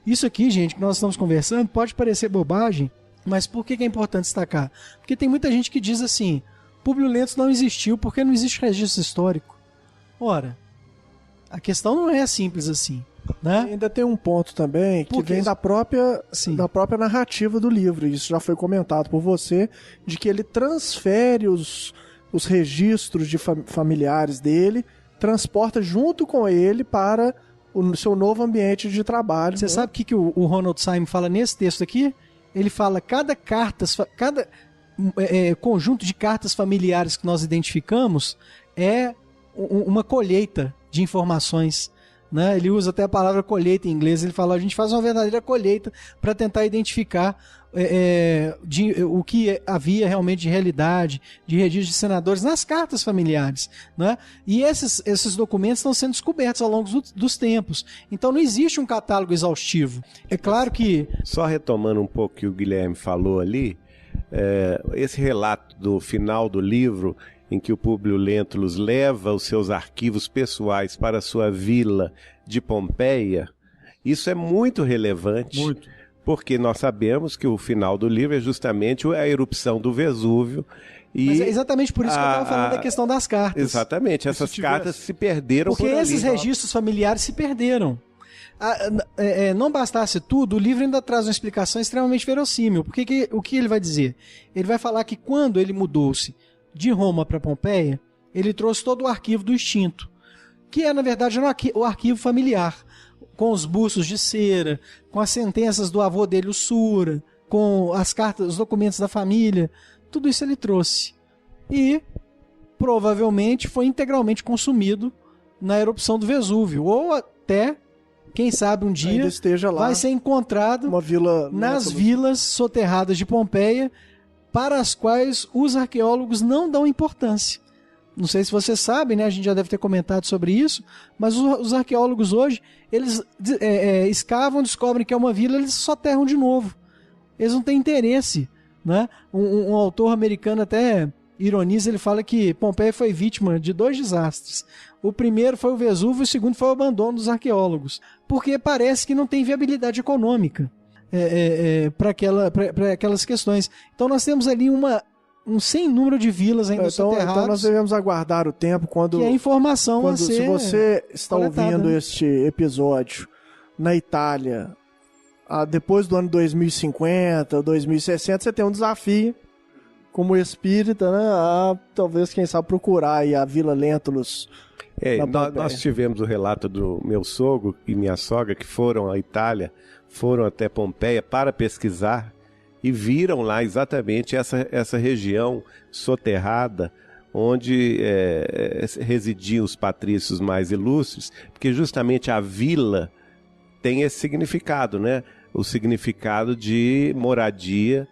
H: Isso aqui, gente, que nós estamos conversando, pode parecer bobagem, mas por que é importante destacar? Porque tem muita gente que diz assim, Públio Lentulus não existiu porque não existe registro histórico. Ora, a questão não é simples assim. Né?
B: Ainda tem um ponto também que vem da própria narrativa do livro, isso já foi comentado por você, de que ele transfere os registros de familiares dele, transporta junto com ele para o seu novo ambiente de trabalho.
H: Você sabe o que o Ronald Syme fala nesse texto aqui? Ele fala cada conjunto de cartas familiares que nós identificamos é uma colheita de informações. Né? Ele usa até a palavra colheita em inglês, ele fala, a gente faz uma verdadeira colheita para tentar identificar o que havia realmente de realidade, de registro de senadores nas cartas familiares. Né? E esses documentos estão sendo descobertos ao longo dos tempos. Então não existe um catálogo exaustivo. É claro que...
D: Só retomando um pouco o que o Guilherme falou ali, esse relato do final do livro, em que o Públio Lentulus leva os seus arquivos pessoais para a sua vila de Pompeia, isso é muito relevante, porque nós sabemos que o final do livro é justamente a erupção do Vesúvio.
H: Mas é exatamente por isso que eu estava falando da questão das cartas.
D: Exatamente, essas cartas se perderam
H: porque esses registros familiares se perderam. Não bastasse tudo, o livro ainda traz uma explicação extremamente verossímil. Porque o que ele vai dizer? Ele vai falar que quando ele mudou-se de Roma para Pompeia, ele trouxe todo o arquivo do extinto, que é, na verdade, o arquivo familiar, com os bustos de cera, com as sentenças do avô dele, o Sura, com as cartas, os documentos da família, tudo isso ele trouxe. E, provavelmente, foi integralmente consumido na erupção do Vesúvio, ou até, quem sabe um dia,
B: ainda esteja lá,
H: vai ser encontrado nas vilas soterradas de Pompeia, para as quais os arqueólogos não dão importância. Não sei se você sabe, né? A gente já deve ter comentado sobre isso, mas os arqueólogos hoje, eles escavam, descobrem que é uma vila, eles soterram de novo. Eles não têm interesse. Né? Um autor americano até ironiza, ele fala que Pompeia foi vítima de 2 desastres. O primeiro foi o Vesúvio, o segundo foi o abandono dos arqueólogos. Porque parece que não tem viabilidade econômica para aquelas questões. Então nós temos ali um sem número de vilas ainda soterradas.
B: Então nós devemos aguardar o tempo quando...
H: Que a informação a ser
B: se você está
H: coletada,
B: ouvindo
H: né?
B: este episódio na Itália, depois do ano 2050, 2060, você tem um desafio como espírita, né? Talvez, quem sabe, procurar aí a Vila Lentulus.
D: Nós tivemos o relato do meu sogro e minha sogra que foram à Itália, foram até Pompeia para pesquisar e viram lá exatamente essa região soterrada onde residiam os patrícios mais ilustres, porque justamente a vila tem esse significado, né? O significado de moradia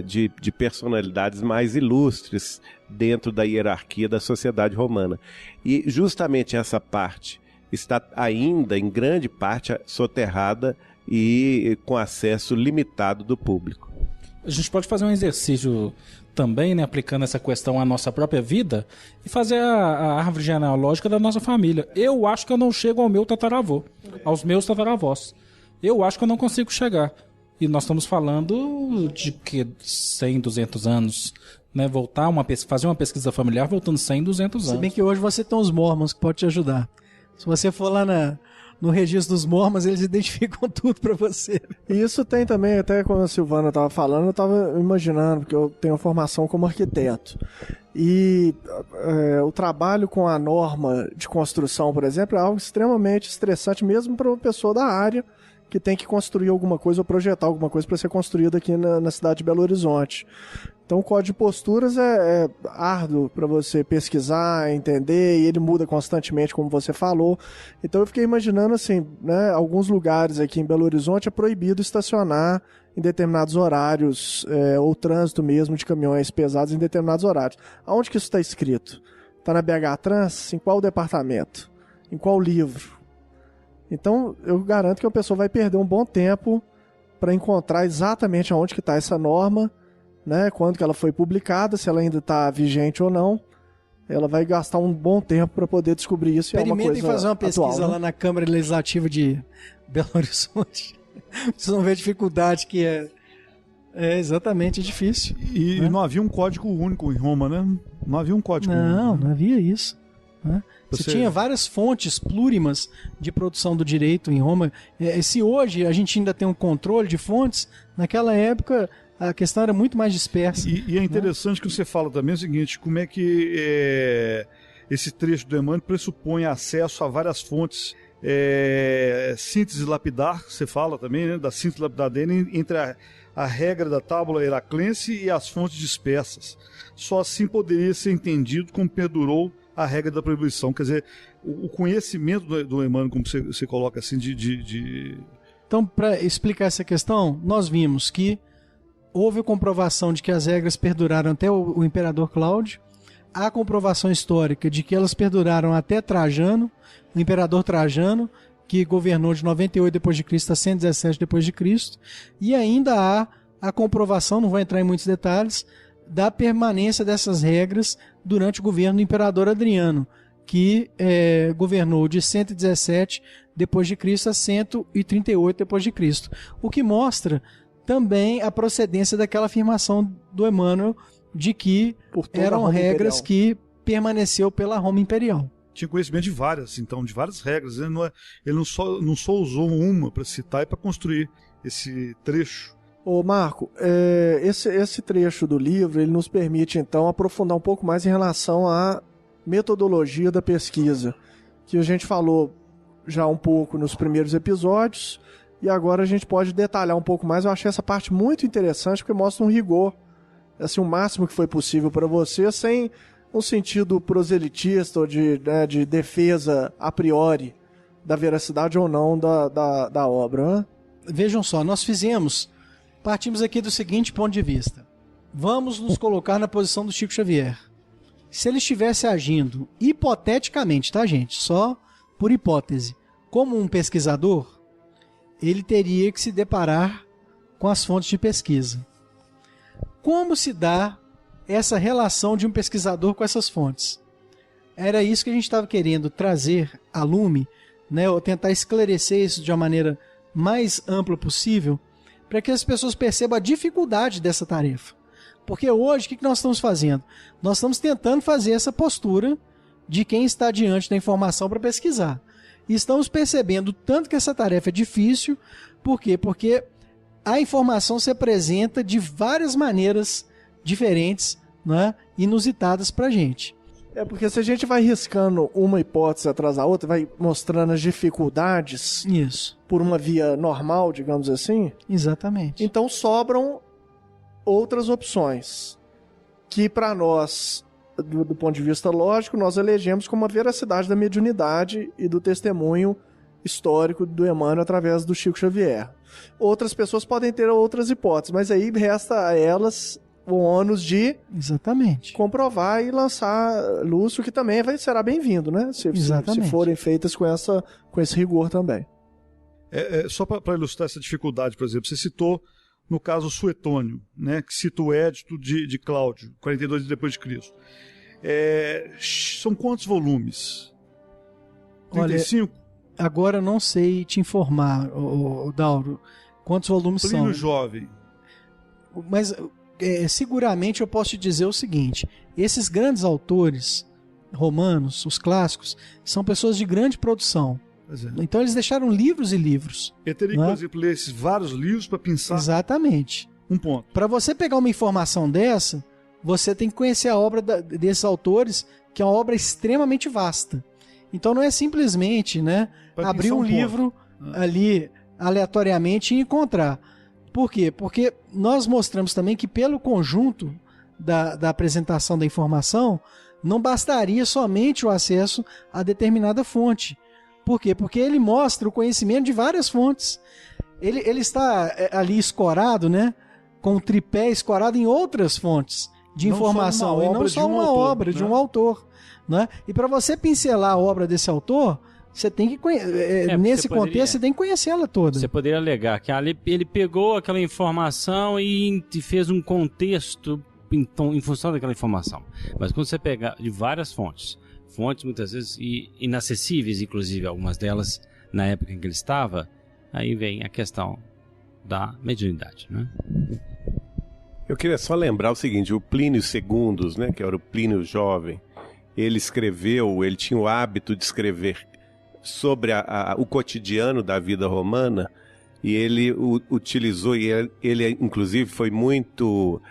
D: de personalidades mais ilustres dentro da hierarquia da sociedade romana. E justamente essa parte está ainda, em grande parte, soterrada e com acesso limitado do público.
G: A gente pode fazer um exercício também, né, aplicando essa questão à nossa própria vida e fazer a árvore genealógica da nossa família. Eu acho que eu não chego ao meu tataravô, aos meus tataravós. Eu acho que eu não consigo chegar. E nós estamos falando de 100, 200 anos, né? Fazer uma pesquisa familiar voltando 100, 200 anos.
H: Se bem que hoje você tem os Mormons que podem te ajudar. Se você for lá no registro dos Mormons, eles identificam tudo para você.
B: E isso tem também, até quando a Silvana estava falando, eu estava imaginando, porque eu tenho formação como arquiteto. E o trabalho com a norma de construção, por exemplo, é algo extremamente estressante, mesmo para uma pessoa da área, que tem que construir alguma coisa ou projetar alguma coisa para ser construída aqui na cidade de Belo Horizonte. Então o código de posturas é árduo para você pesquisar, entender, e ele muda constantemente, como você falou. Então eu fiquei imaginando assim, né, alguns lugares aqui em Belo Horizonte é proibido estacionar em determinados horários, ou trânsito mesmo de caminhões pesados em determinados horários. Aonde que isso está escrito? Está na BH Trans? Em qual departamento? Em qual livro? Então eu garanto que a pessoa vai perder um bom tempo para encontrar exatamente aonde que está essa norma, né, quando que ela foi publicada, se ela ainda está vigente ou não. Ela vai gastar um bom tempo para poder descobrir isso.
H: Experimentem fazer uma pesquisa
B: atual, né?
H: lá na Câmara Legislativa de Belo Horizonte. Vocês vão ver a dificuldade que é. É exatamente difícil.
C: E não havia um código único em Roma, né? Não havia um código único.
H: Não havia isso. Né? Você tinha várias fontes plurimas de produção do direito em Roma. Se hoje a gente ainda tem um controle de fontes, naquela época a questão era muito mais dispersa.
C: E é interessante, né, que você fala também o seguinte, como é que esse trecho do Emmanuel pressupõe acesso a várias fontes, síntese lapidar, você fala também, né, da síntese lapidar dele, entre a regra da tábula heraclense e as fontes dispersas. Só assim poderia ser entendido como perdurou a regra da proibição. Quer dizer, o conhecimento do Emmanuel, como você coloca assim,
H: Então, para explicar essa questão, nós vimos que houve a comprovação de que as regras perduraram até o imperador Cláudio. Há comprovação histórica de que elas perduraram até Trajano, o imperador Trajano, que governou de 98 d.C. a 117 d.C. E ainda há a comprovação, não vou entrar em muitos detalhes, da permanência dessas regras durante o governo do imperador Adriano, que governou de 117 d.C. a 138 d.C. O que mostra também a procedência daquela afirmação do Emmanuel de que eram regras que permaneceu pela Roma Imperial.
C: Tinha conhecimento de várias regras. Ele não só usou uma para citar e para construir esse trecho.
B: Ô Marco, esse trecho do livro ele nos permite então aprofundar um pouco mais em relação à metodologia da pesquisa, que a gente falou já um pouco nos primeiros episódios, e agora a gente pode detalhar um pouco mais. Eu achei essa parte muito interessante, porque mostra um rigor, assim, o máximo que foi possível para você, sem um sentido proselitista ou de defesa a priori da veracidade ou não da obra. Né?
H: Vejam só, partimos aqui do seguinte ponto de vista. Vamos nos colocar na posição do Chico Xavier. Se ele estivesse agindo hipoteticamente, tá, gente? Só por hipótese, como um pesquisador, ele teria que se deparar com as fontes de pesquisa. Como se dá essa relação de um pesquisador com essas fontes? Era isso que a gente estava querendo trazer a lume, né, ou tentar esclarecer isso de uma maneira mais ampla possível, para que as pessoas percebam a dificuldade dessa tarefa. Porque hoje, o que nós estamos fazendo? Nós estamos tentando fazer essa postura de quem está diante da informação para pesquisar. E estamos percebendo tanto que essa tarefa é difícil. Por quê? Porque a informação se apresenta de várias maneiras diferentes, né, inusitadas para a gente.
B: Porque se a gente vai riscando uma hipótese atrás da outra, vai mostrando as dificuldades por uma via normal, digamos assim.
H: Exatamente.
B: Então sobram outras opções que para nós, do ponto de vista lógico, nós elegemos como a veracidade da mediunidade e do testemunho histórico do Emmanuel através do Chico Xavier. Outras pessoas podem ter outras hipóteses, mas aí resta a elas o ônus de comprovar e lançar luz, o que também será bem-vindo, né? Se forem feitas com esse rigor também.
C: Só para ilustrar essa dificuldade, por exemplo, você citou no caso Suetônio, né, que cita o Édito de Cláudio, 42 depois de Cristo. São quantos volumes? 35?
H: Olha, agora eu não sei te informar, Dauro, quantos volumes são.
C: Plínio Jovem.
H: Mas seguramente eu posso te dizer o seguinte: esses grandes autores romanos, os clássicos, são pessoas de grande produção. Então eles deixaram livros e livros.
C: Eu teria que, por exemplo, ler esses vários livros para pensar.
H: Exatamente.
C: Um ponto.
H: Para você pegar uma informação dessa, você tem que conhecer a obra desses autores, que é uma obra extremamente vasta. Então não é simplesmente, né, abrir um livro ali aleatoriamente e encontrar. Por quê? Porque nós mostramos também que pelo conjunto da apresentação da informação, não bastaria somente o acesso a determinada fonte. Por quê? Porque ele mostra o conhecimento de várias fontes. Ele está ali escorado, né? Com o tripé escorado em outras fontes de informação, e não só uma obra de um autor. Né? E para você pincelar a obra desse autor, você tem que nesse contexto você tem que conhecê-la toda.
E: Você poderia alegar que ali ele pegou aquela informação e fez um contexto em função daquela informação. Mas quando você pega de várias fontes muitas vezes inacessíveis, inclusive algumas delas na época em que ele estava, aí vem a questão da mediunidade, né?
D: Eu queria só lembrar o seguinte, o Plínio II, né, que era o Plínio Jovem, ele tinha o hábito de escrever sobre o cotidiano da vida romana, e ele utilizou, e ele inclusive foi muito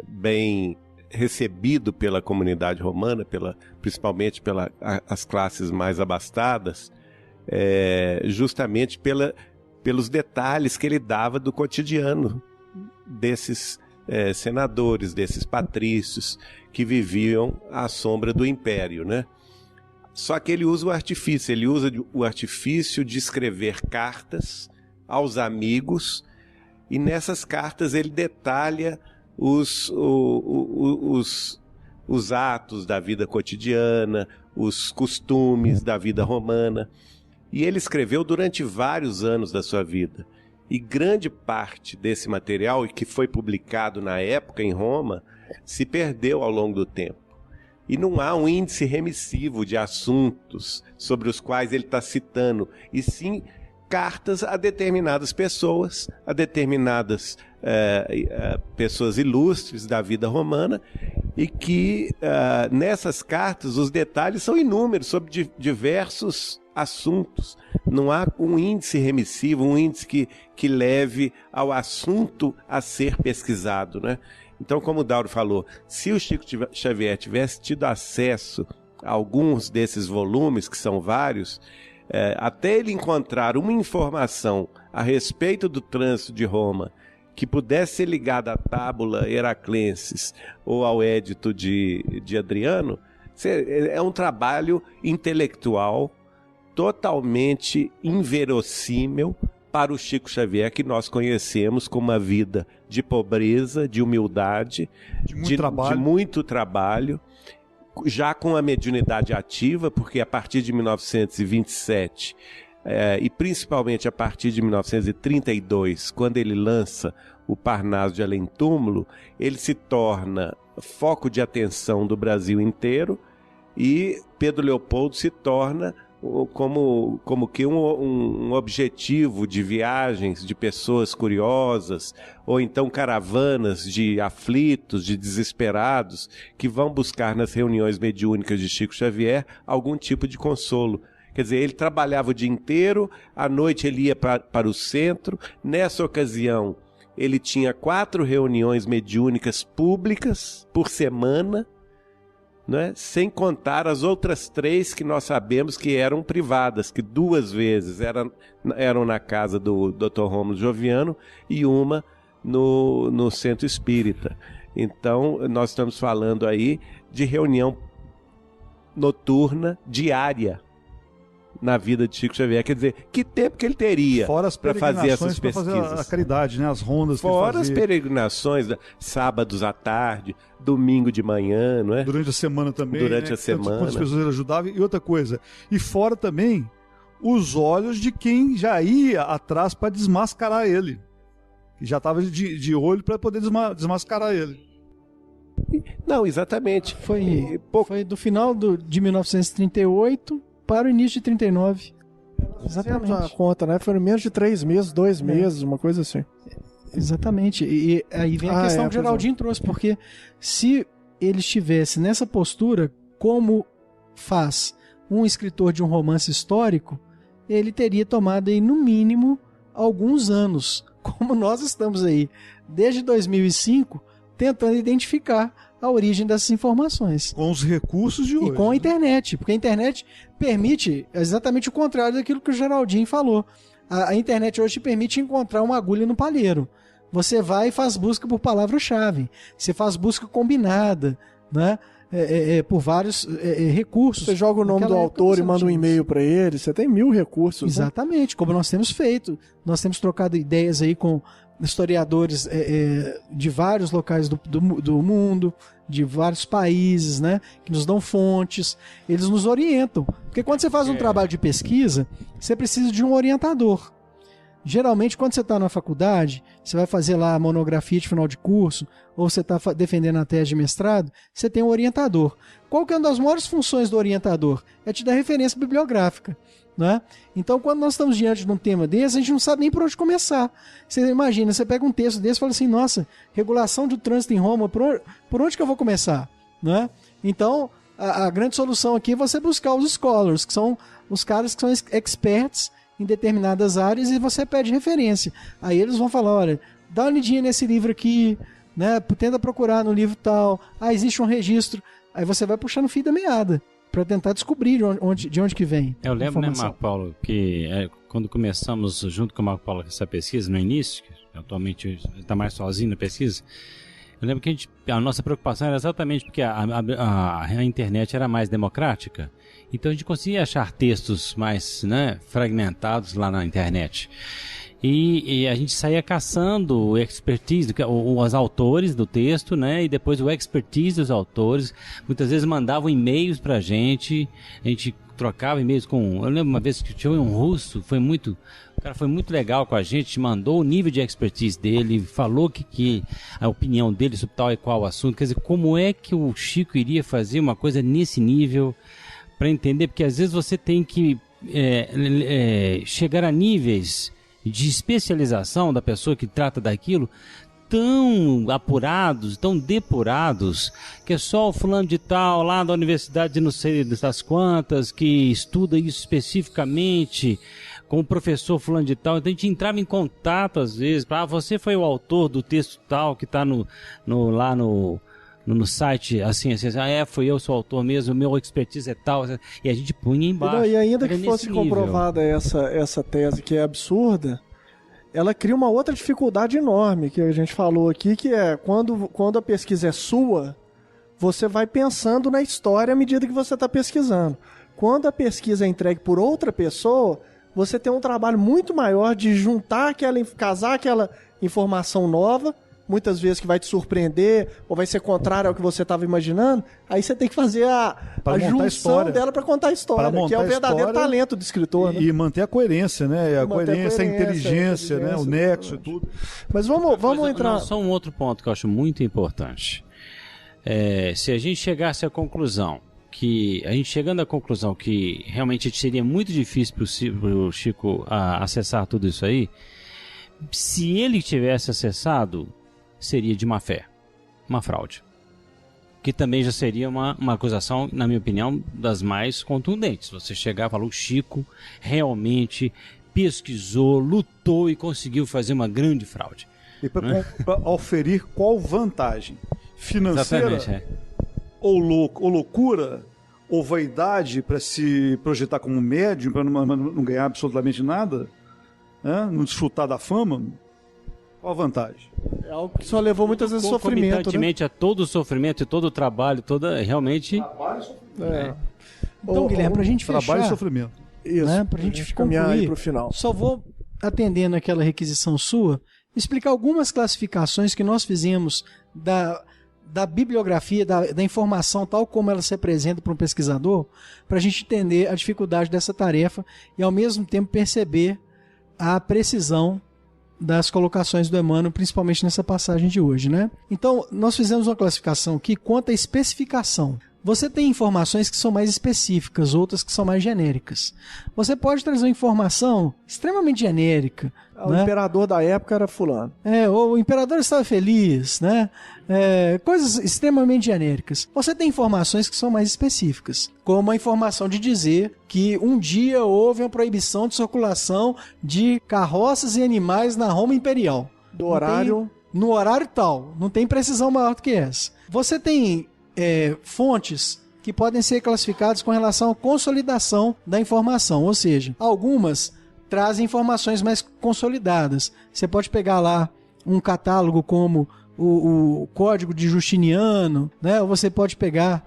D: bem recebido pela comunidade romana, principalmente pelas classes mais abastadas, justamente pelos detalhes que ele dava do cotidiano desses senadores, desses patrícios que viviam à sombra do império, né? Só que ele usa o artifício de escrever cartas aos amigos, e nessas cartas ele detalha os atos da vida cotidiana, os costumes da vida romana. E ele escreveu durante vários anos da sua vida. E grande parte desse material, que foi publicado na época em Roma, se perdeu ao longo do tempo. E não há um índice remissivo de assuntos sobre os quais ele está citando, e sim cartas a determinadas pessoas, a determinadas pessoas ilustres da vida romana, e que nessas cartas os detalhes são inúmeros sobre diversos assuntos. Não há um índice remissivo, um índice que leve ao assunto a ser pesquisado, né? Então, como o Dauro falou, se o Chico Xavier tivesse tido acesso a alguns desses volumes, que são vários, até ele encontrar uma informação a respeito do trânsito de Roma que pudesse ser ligada à tábula Heraclenses ou ao Édito de Adriano, é um trabalho intelectual totalmente inverossímil para o Chico Xavier, que nós conhecemos como uma vida de pobreza, de humildade, de muito trabalho, já com a mediunidade ativa, porque a partir de 1927, e principalmente a partir de 1932, quando ele lança o Parnaso de Além Túmulo, ele se torna foco de atenção do Brasil inteiro, e Pedro Leopoldo se torna como que um objetivo de viagens de pessoas curiosas, ou então caravanas de aflitos, de desesperados, que vão buscar nas reuniões mediúnicas de Chico Xavier algum tipo de consolo. Quer dizer, ele trabalhava o dia inteiro, à noite ele ia para o centro. Nessa ocasião, ele tinha 4 reuniões mediúnicas públicas por semana, né? Sem contar as outras 3 que nós sabemos que eram privadas, que 2 vezes eram na casa do Dr. Rômulo Joviano e uma no Centro Espírita. Então, nós estamos falando aí de reunião noturna diária na vida de Chico Xavier. Quer dizer, que tempo que ele teria para fazer essas pesquisas?
C: Para fazer a caridade, né? As rondas que
D: Fora
C: ele fazia.
D: As peregrinações, sábados à tarde, domingo de manhã, não é?
C: Durante a semana também.
D: Durante a semana.
C: Quantas pessoas ele ajudava. E outra coisa, e fora também os olhos de quem já ia atrás para desmascarar ele. Que já estava de olho para poder desmascarar ele.
D: Não, exatamente.
H: Foi do final de 1938 para o início de 39.
B: Exatamente. A conta, né? Foram menos de 3 meses, 2 meses, uma coisa assim.
H: Exatamente. E aí vem a questão que o Geraldinho trouxe, porque se ele estivesse nessa postura, como faz um escritor de um romance histórico, ele teria tomado aí, no mínimo, alguns anos, como nós estamos aí, desde 2005, tentando identificar a origem dessas informações.
C: Com os recursos de hoje.
H: E com a internet, porque a internet permite exatamente o contrário daquilo que o Geraldinho falou. A internet hoje te permite encontrar uma agulha no palheiro. Você vai e faz busca por palavra-chave. Você faz busca combinada, né? Por vários recursos.
B: Você joga o nome do autor e manda um e-mail para ele. Você tem 1000 recursos.
H: Exatamente, né? Como nós temos feito. Nós temos trocado ideias aí com historiadores de vários locais do mundo, de vários países, né? Que nos dão fontes. Eles nos orientam. Porque quando você faz um trabalho de pesquisa, você precisa de um orientador. Geralmente, quando você está na faculdade, você vai fazer lá a monografia de final de curso, ou você está defendendo a tese de mestrado, você tem um orientador. Qual que é uma das maiores funções do orientador? É te dar referência bibliográfica, né? Então, quando nós estamos diante de um tema desse, a gente não sabe nem por onde começar. Você imagina, você pega um texto desse e fala assim, nossa, regulação do trânsito em Roma, por onde que eu vou começar? Né? Então, a grande solução aqui é você buscar os scholars, que são os caras que são experts em determinadas áreas, e você pede referência. Aí eles vão falar, olha, dá uma lidinha nesse livro aqui, né? Tenta procurar no livro tal, existe um registro. Aí você vai puxando o fio da meada para tentar descobrir de onde que vem.
E: Eu lembro, né, Marco Paulo, que quando começamos junto com o Marco Paulo essa pesquisa no início, que atualmente ele está mais sozinho na pesquisa, eu lembro que a nossa preocupação era exatamente porque a internet era mais democrática. Então a gente conseguia achar textos mais, né, fragmentados lá na internet. E a gente saía caçando o expertise, os autores do texto, né? E depois o expertise dos autores. Muitas vezes mandavam e-mails pra gente, a gente trocava e-mails com... Eu lembro uma vez que tinha um russo, o cara foi muito legal com a gente, mandou o nível de expertise dele, falou que a opinião dele sobre tal e qual assunto. Quer dizer, como é que o Chico iria fazer uma coisa nesse nível para entender? Porque às vezes você tem que chegar a níveis de especialização da pessoa que trata daquilo tão apurados, tão depurados, que é só o fulano de tal lá da universidade de não sei das quantas que estuda isso especificamente com o professor fulano de tal. Então a gente entrava em contato às vezes, você foi o autor do texto tal que está lá no site, assim, foi eu, sou o autor mesmo, o meu expertise é tal, e a gente punha embaixo.
B: E ainda que fosse comprovada essa tese que é absurda, ela cria uma outra dificuldade enorme que a gente falou aqui, que é quando a pesquisa é sua, você vai pensando na história à medida que você está pesquisando. Quando a pesquisa é entregue por outra pessoa, você tem um trabalho muito maior de casar aquela informação nova, muitas vezes que vai te surpreender, ou vai ser contrário ao que você estava imaginando, aí você tem que fazer a junção dela para contar a história, que é o verdadeiro talento do escritor. Né?
C: E manter a coerência, né? A coerência, a inteligência, né? O nexo e tudo.
B: Mas vamos entrar...
E: Só um outro ponto que eu acho muito importante. Se a gente chegasse à conclusão que realmente seria muito difícil para o Chico acessar tudo isso aí, se ele tivesse acessado, seria de má fé, uma fraude, que também já seria uma acusação, na minha opinião, das mais contundentes. Você chegar e falar, o Chico realmente pesquisou, lutou e conseguiu fazer uma grande fraude.
C: E para oferir qual vantagem? Financeira? Ou loucura? Ou vaidade para se projetar como médium, para não ganhar absolutamente nada? Né? Não desfrutar da fama? Qual a vantagem?
B: É algo que só levou muitas vezes sofrimento,
E: concomitantemente, né? A todo o sofrimento e todo o trabalho, realmente...
C: Trabalho e sofrimento.
H: Então, Guilherme, pra gente fechar...
C: Trabalho e sofrimento.
H: Isso, né? Pra gente concluir, pro final. Só vou, atendendo aquela requisição sua, explicar algumas classificações que nós fizemos da bibliografia, da informação tal como ela se apresenta para um pesquisador, para a gente entender a dificuldade dessa tarefa e, ao mesmo tempo, perceber a precisão das colocações do Emmanuel, principalmente nessa passagem de hoje, né? Então, nós fizemos uma classificação aqui quanto à especificação. Você tem informações que são mais específicas, outras que são mais genéricas. Você pode trazer uma informação extremamente genérica.
B: O imperador da época era fulano.
H: O imperador estava feliz, né? Coisas extremamente genéricas. Você tem informações que são mais específicas, como a informação de dizer que um dia houve uma proibição de circulação de carroças e animais na Roma Imperial. No horário tal. Não tem precisão maior do que essa. Você tem fontes que podem ser classificadas com relação à consolidação da informação, ou seja, algumas trazem informações mais consolidadas. Você pode pegar lá um catálogo como o Código de Justiniano, né? Ou você pode pegar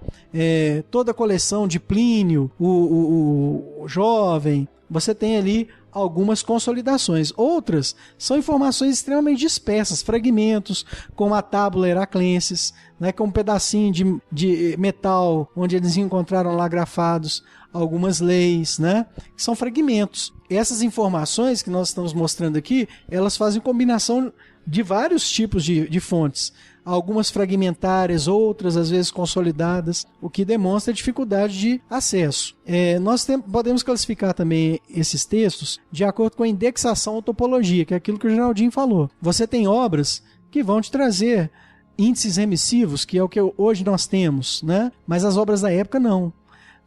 H: toda a coleção de Plínio, o Jovem. Você tem ali algumas consolidações. Outras são informações extremamente dispersas, fragmentos, como a Tábula Heraclensis, né, com um pedacinho de metal, onde eles encontraram lá grafados algumas leis, né, que são fragmentos. Essas informações que nós estamos mostrando aqui, elas fazem combinação de vários tipos de fontes. Algumas fragmentárias, outras às vezes consolidadas, o que demonstra a dificuldade de acesso. Nós podemos classificar também esses textos de acordo com a indexação ou topologia, que é aquilo que o Geraldinho falou. Você tem obras que vão te trazer índices remissivos, que é o que hoje nós temos, né? Mas as obras da época não.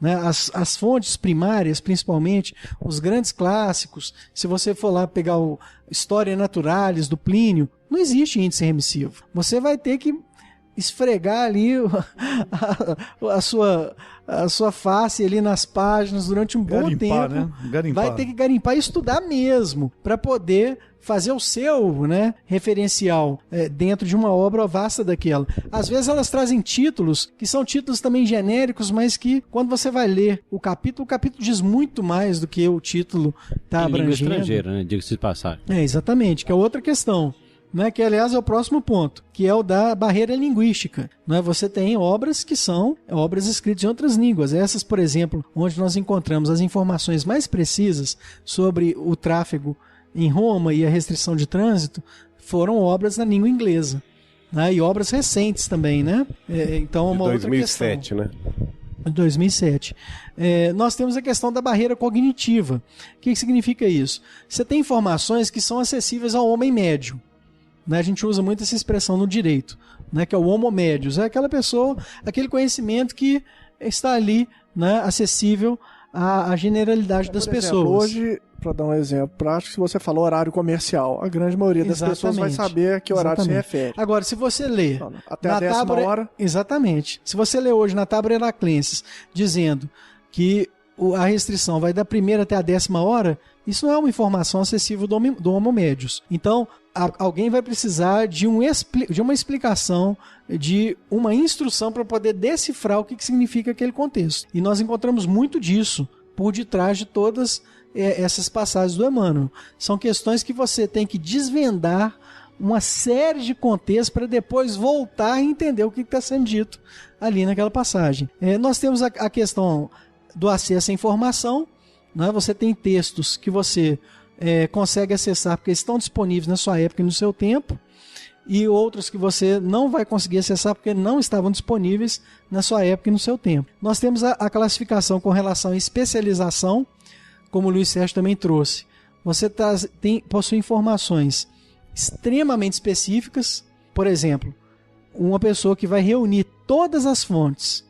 H: Né? As fontes primárias, principalmente, os grandes clássicos, se você for lá pegar o História Naturalis do Plínio, não existe índice remissivo. Você vai ter que esfregar ali a sua face ali nas páginas durante um bom tempo.
C: Né?
H: Vai ter que garimpar e estudar mesmo, para poder fazer o seu, né, referencial dentro de uma obra vasta daquela. Às vezes elas trazem títulos, que são títulos também genéricos, mas que quando você vai ler o capítulo diz muito mais do que o título está abrangendo.
E: Língua estrangeira, né? Diga-se de passagem.
H: Exatamente, que é outra questão. Né, que aliás é o próximo ponto, que é o da barreira linguística. Né? Você tem obras que são obras escritas em outras línguas. Essas, por exemplo, onde nós encontramos as informações mais precisas sobre o tráfego em Roma e a restrição de trânsito, foram obras na língua inglesa. Né? E obras recentes também, né? Então, uma outra
D: 2007,
H: questão.
D: Né?
H: 2007. Nós temos a questão da barreira cognitiva. O que significa isso? Você tem informações que são acessíveis ao homem médio. Né? A gente usa muito essa expressão no direito, né? Que é o homo medius. É aquela pessoa, aquele conhecimento que está ali, né? Acessível à generalidade das pessoas.
B: Hoje, para dar um exemplo prático, se você falou horário comercial, a grande maioria das pessoas vai saber a que horário se refere.
H: Agora, se você lê
B: até a 10ª hora...
H: Exatamente. Se você lê hoje na Tábula Heraclensis dizendo que a restrição vai da 1ª até a 10ª hora, isso não é uma informação acessível do homo medius. Então, alguém vai precisar de uma explicação, de uma instrução para poder decifrar o que significa aquele contexto. E nós encontramos muito disso por detrás de todas essas passagens do Emmanuel. São questões que você tem que desvendar uma série de contextos para depois voltar e entender o que está sendo dito ali naquela passagem. Nós temos a questão do acesso à informação. Né? Você tem textos que você consegue acessar porque estão disponíveis na sua época e no seu tempo, e outros que você não vai conseguir acessar porque não estavam disponíveis na sua época e no seu tempo. Nós temos a classificação com relação à especialização, como o Luiz Sérgio também trouxe. Você possui informações extremamente específicas, por exemplo, uma pessoa que vai reunir todas as fontes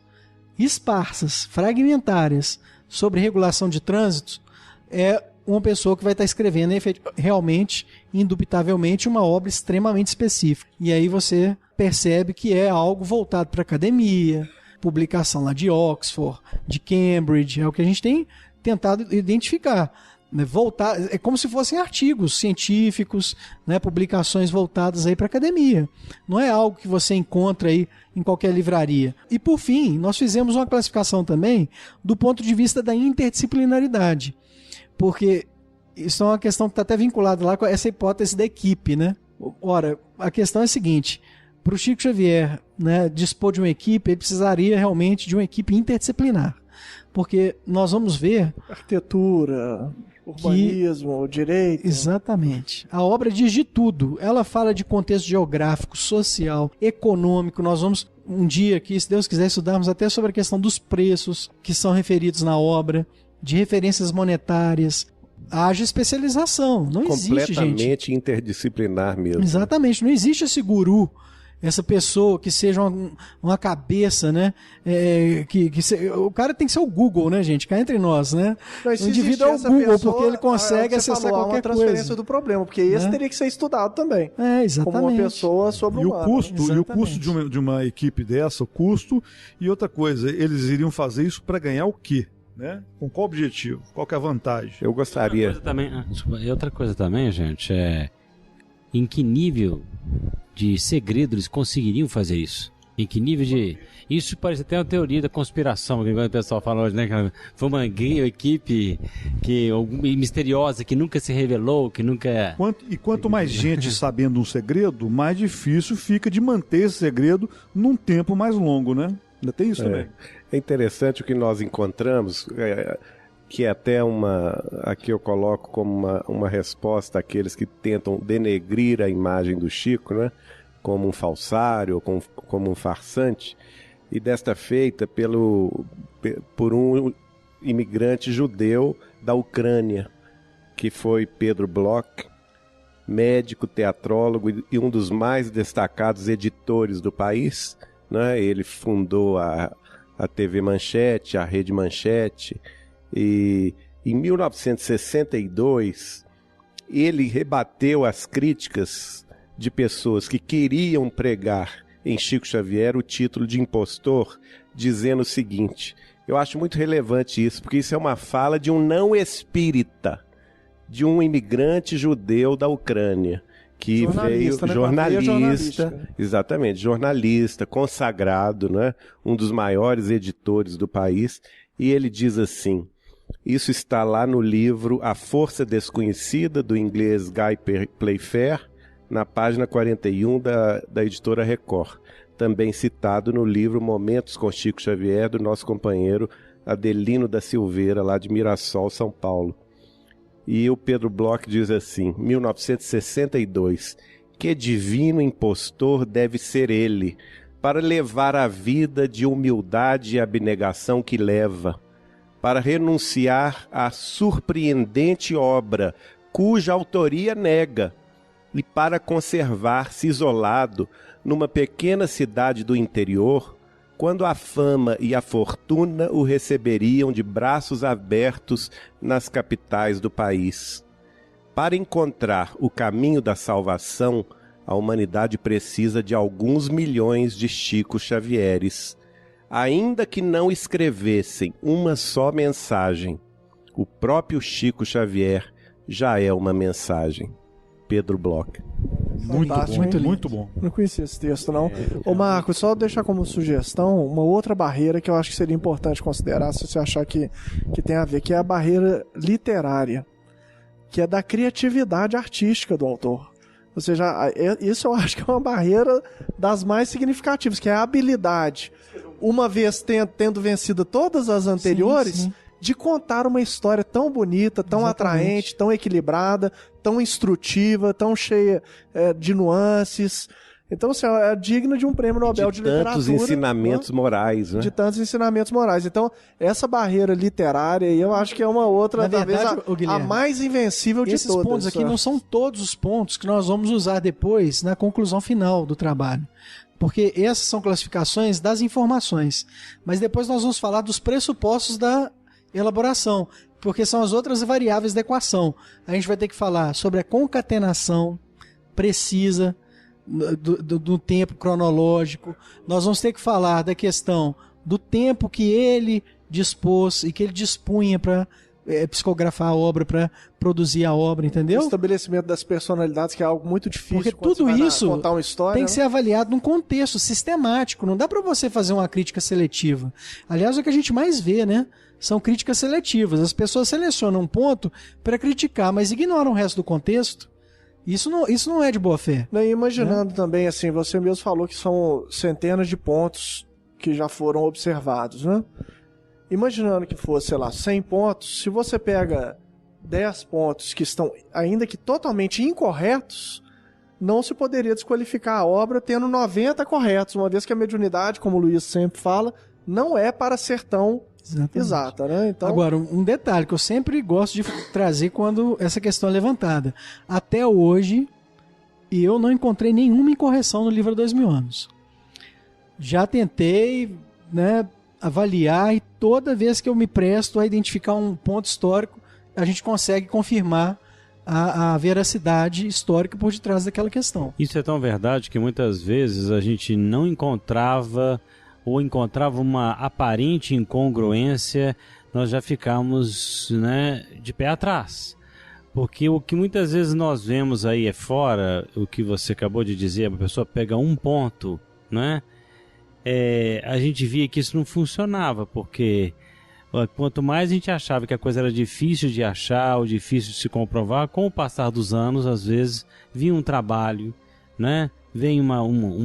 H: esparsas, fragmentárias, sobre regulação de trânsito, é uma pessoa que vai estar escrevendo realmente, indubitavelmente, uma obra extremamente específica. E aí você percebe que é algo voltado para a academia, publicação lá de Oxford, de Cambridge, é o que a gente tem tentado identificar. Né? É como se fossem artigos científicos, né? Publicações voltadas aí para a academia. Não é algo que você encontra aí em qualquer livraria. E por fim, nós fizemos uma classificação também do ponto de vista da interdisciplinaridade. Porque isso é uma questão que está até vinculada lá com essa hipótese da equipe, né? Ora, a questão é a seguinte: para o Chico Xavier, né, dispor de uma equipe, ele precisaria realmente de uma equipe interdisciplinar. Porque nós vamos ver...
B: Arquitetura, urbanismo, direito...
H: Exatamente. A obra diz de tudo. Ela fala de contexto geográfico, social, econômico. Nós vamos um dia aqui, se Deus quiser, estudarmos até sobre a questão dos preços que são referidos na obra, de referências monetárias. Haja especialização. Não existe, gente.
D: Completamente interdisciplinar mesmo.
H: Exatamente. Não existe esse guru, essa pessoa que seja uma cabeça, né? O cara tem que ser o Google, né, gente? Cá entre nós, né?
B: O
H: indivíduo é o Google, pessoa, porque ele consegue acessar qualquer
B: uma transferência
H: coisa
B: do problema, porque esse teria que ser estudado também.
H: Exatamente.
B: Como uma pessoa sobre
C: o custo, e o custo de uma equipe dessa, o custo, e outra coisa, eles iriam fazer isso para ganhar o quê? né? Com qual objetivo? Qual que é a vantagem?
D: Eu gostaria...
E: Outra coisa também, gente, é em que nível de segredo eles conseguiriam fazer isso? Em que nível de... Isso parece até uma teoria da conspiração, que o pessoal fala hoje, né? Que foi uma equipe misteriosa, que nunca se revelou, que nunca...
C: Quanto mais gente sabendo um segredo, mais difícil fica de manter esse segredo num tempo mais longo, né? Ainda tem isso também.
D: É interessante o que nós encontramos, que é até aqui eu coloco como uma resposta àqueles que tentam denegrir a imagem do Chico, né? Como um falsário, como um farsante, e desta feita por um imigrante judeu da Ucrânia, que foi Pedro Bloch, médico, teatrólogo e um dos mais destacados editores do país, né? Ele fundou a TV Manchete, a Rede Manchete, e em 1962 ele rebateu as críticas de pessoas que queriam pregar em Chico Xavier o título de impostor, dizendo o seguinte: eu acho muito relevante isso, porque isso é uma fala de um não espírita, de um imigrante judeu da Ucrânia, que veio jornalista, exatamente, jornalista, consagrado, né? Um dos maiores editores do país, e ele diz assim: isso está lá no livro A Força Desconhecida, do inglês Guy Playfair, na página 41 da editora Record, também citado no livro Momentos com Chico Xavier, do nosso companheiro Adelino da Silveira, lá de Mirassol, São Paulo. E o Pedro Bloch diz assim, 1962, que divino impostor deve ser ele, para levar a vida de humildade e abnegação que leva, para renunciar à surpreendente obra cuja autoria nega, e para conservar-se isolado numa pequena cidade do interior, quando a fama e a fortuna o receberiam de braços abertos nas capitais do país. Para encontrar o caminho da salvação, a humanidade precisa de alguns milhões de Chico Xavieres. Ainda que não escrevessem uma só mensagem, o próprio Chico Xavier já é uma mensagem. Pedro Bloch.
C: Muito bom.
B: Não conhecia esse texto, não. Ô Marcos, só deixar como sugestão uma outra barreira que eu acho que seria importante considerar, se você achar que tem a ver, que é a barreira literária, que é da criatividade artística do autor. Ou seja, isso eu acho que é uma barreira das mais significativas, que é a habilidade, uma vez tendo vencido todas as anteriores, sim. De contar uma história tão bonita, tão atraente, tão equilibrada, tão instrutiva, tão cheia de nuances. Então, assim, é digno de um prêmio Nobel de Literatura.
D: De tantos ensinamentos morais, né?
B: De tantos ensinamentos morais. Então, essa barreira literária aí, eu acho que é uma outra, talvez a mais invencível de todas.
H: Esses pontos aqui não são todos os pontos que nós vamos usar depois na conclusão final do trabalho. Porque essas são classificações das informações. Mas depois nós vamos falar dos pressupostos da elaboração, porque são as outras variáveis da equação. A gente vai ter que falar sobre a concatenação precisa do tempo cronológico. Nós vamos ter que falar da questão do tempo que ele dispôs e que ele dispunha para psicografar a obra, para produzir a obra, entendeu?
B: O estabelecimento das personalidades, que é algo muito difícil.
H: Porque tudo isso
B: contar uma história,
H: tem que ser avaliado num contexto sistemático. Não dá para você fazer uma crítica seletiva. Aliás, é o que a gente mais vê, né? São críticas seletivas. As pessoas selecionam um ponto para criticar, mas ignoram o resto do contexto. Isso não é de boa fé.
B: E imaginando também, assim, você mesmo falou que são centenas de pontos que já foram observados, né? Imaginando que fosse, sei lá, 100 pontos, se você pega 10 pontos que estão, ainda que totalmente incorretos, não se poderia desqualificar a obra tendo 90 corretos, uma vez que a mediunidade, como o Luiz sempre fala, não é para ser tão exata, né? Então...
H: Agora, um detalhe que eu sempre gosto de trazer quando essa questão é levantada. Até hoje, eu não encontrei nenhuma incorreção no livro 2000 anos. Já tentei, né, avaliar, e toda vez que eu me presto a identificar um ponto histórico, a gente consegue confirmar a veracidade histórica por detrás daquela questão.
E: Isso é tão verdade que muitas vezes a gente não encontrava ou encontrava uma aparente incongruência nós já ficamos, né, de pé atrás. Porque o que muitas vezes nós vemos aí é fora, o que você acabou de dizer, a pessoa pega um ponto, né? A gente via que isso não funcionava, porque quanto mais a gente achava que a coisa era difícil de achar ou difícil de se comprovar, com o passar dos anos, às vezes, vinha um trabalho, né? Vem uma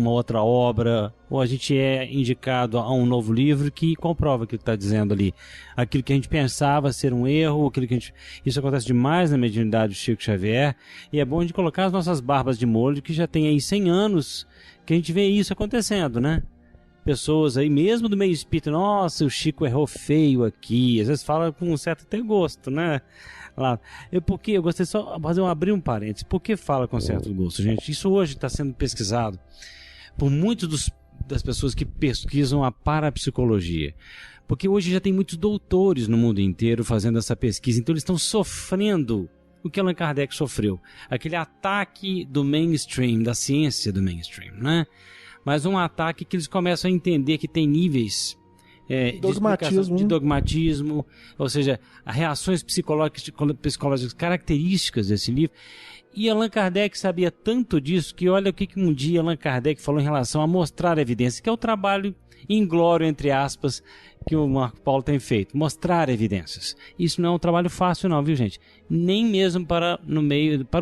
E: outra obra, ou a gente é indicado a um novo livro que comprova aquilo que está dizendo ali. Aquilo que a gente pensava ser um erro, aquilo que a gente... Isso acontece demais na mediunidade do Chico Xavier, e é bom a gente colocar as nossas barbas de molho, que já tem aí 100 anos que a gente vê isso acontecendo, né? Pessoas aí, mesmo do meio espírita, nossa, o Chico errou feio aqui, às vezes fala com um certo até gosto, né? Lá. Porque eu gostei só de abrir um parênteses. Por que fala com certo gosto, gente? Isso hoje está sendo pesquisado por muitos das pessoas que pesquisam a parapsicologia. Porque hoje já tem muitos doutores no mundo inteiro fazendo essa pesquisa, então eles estão sofrendo o que Allan Kardec sofreu. Aquele ataque do mainstream, da ciência do mainstream, né? Mas um ataque que eles começam a entender que tem níveis de dogmatismo, ou seja, as reações psicológicas características desse livro. E Allan Kardec sabia tanto disso que olha o que um dia Allan Kardec falou em relação a mostrar evidência, que é o trabalho inglório, entre aspas, que o Marco Paulo tem feito, mostrar evidências. Isso não é um trabalho fácil não, viu, gente? Nem mesmo para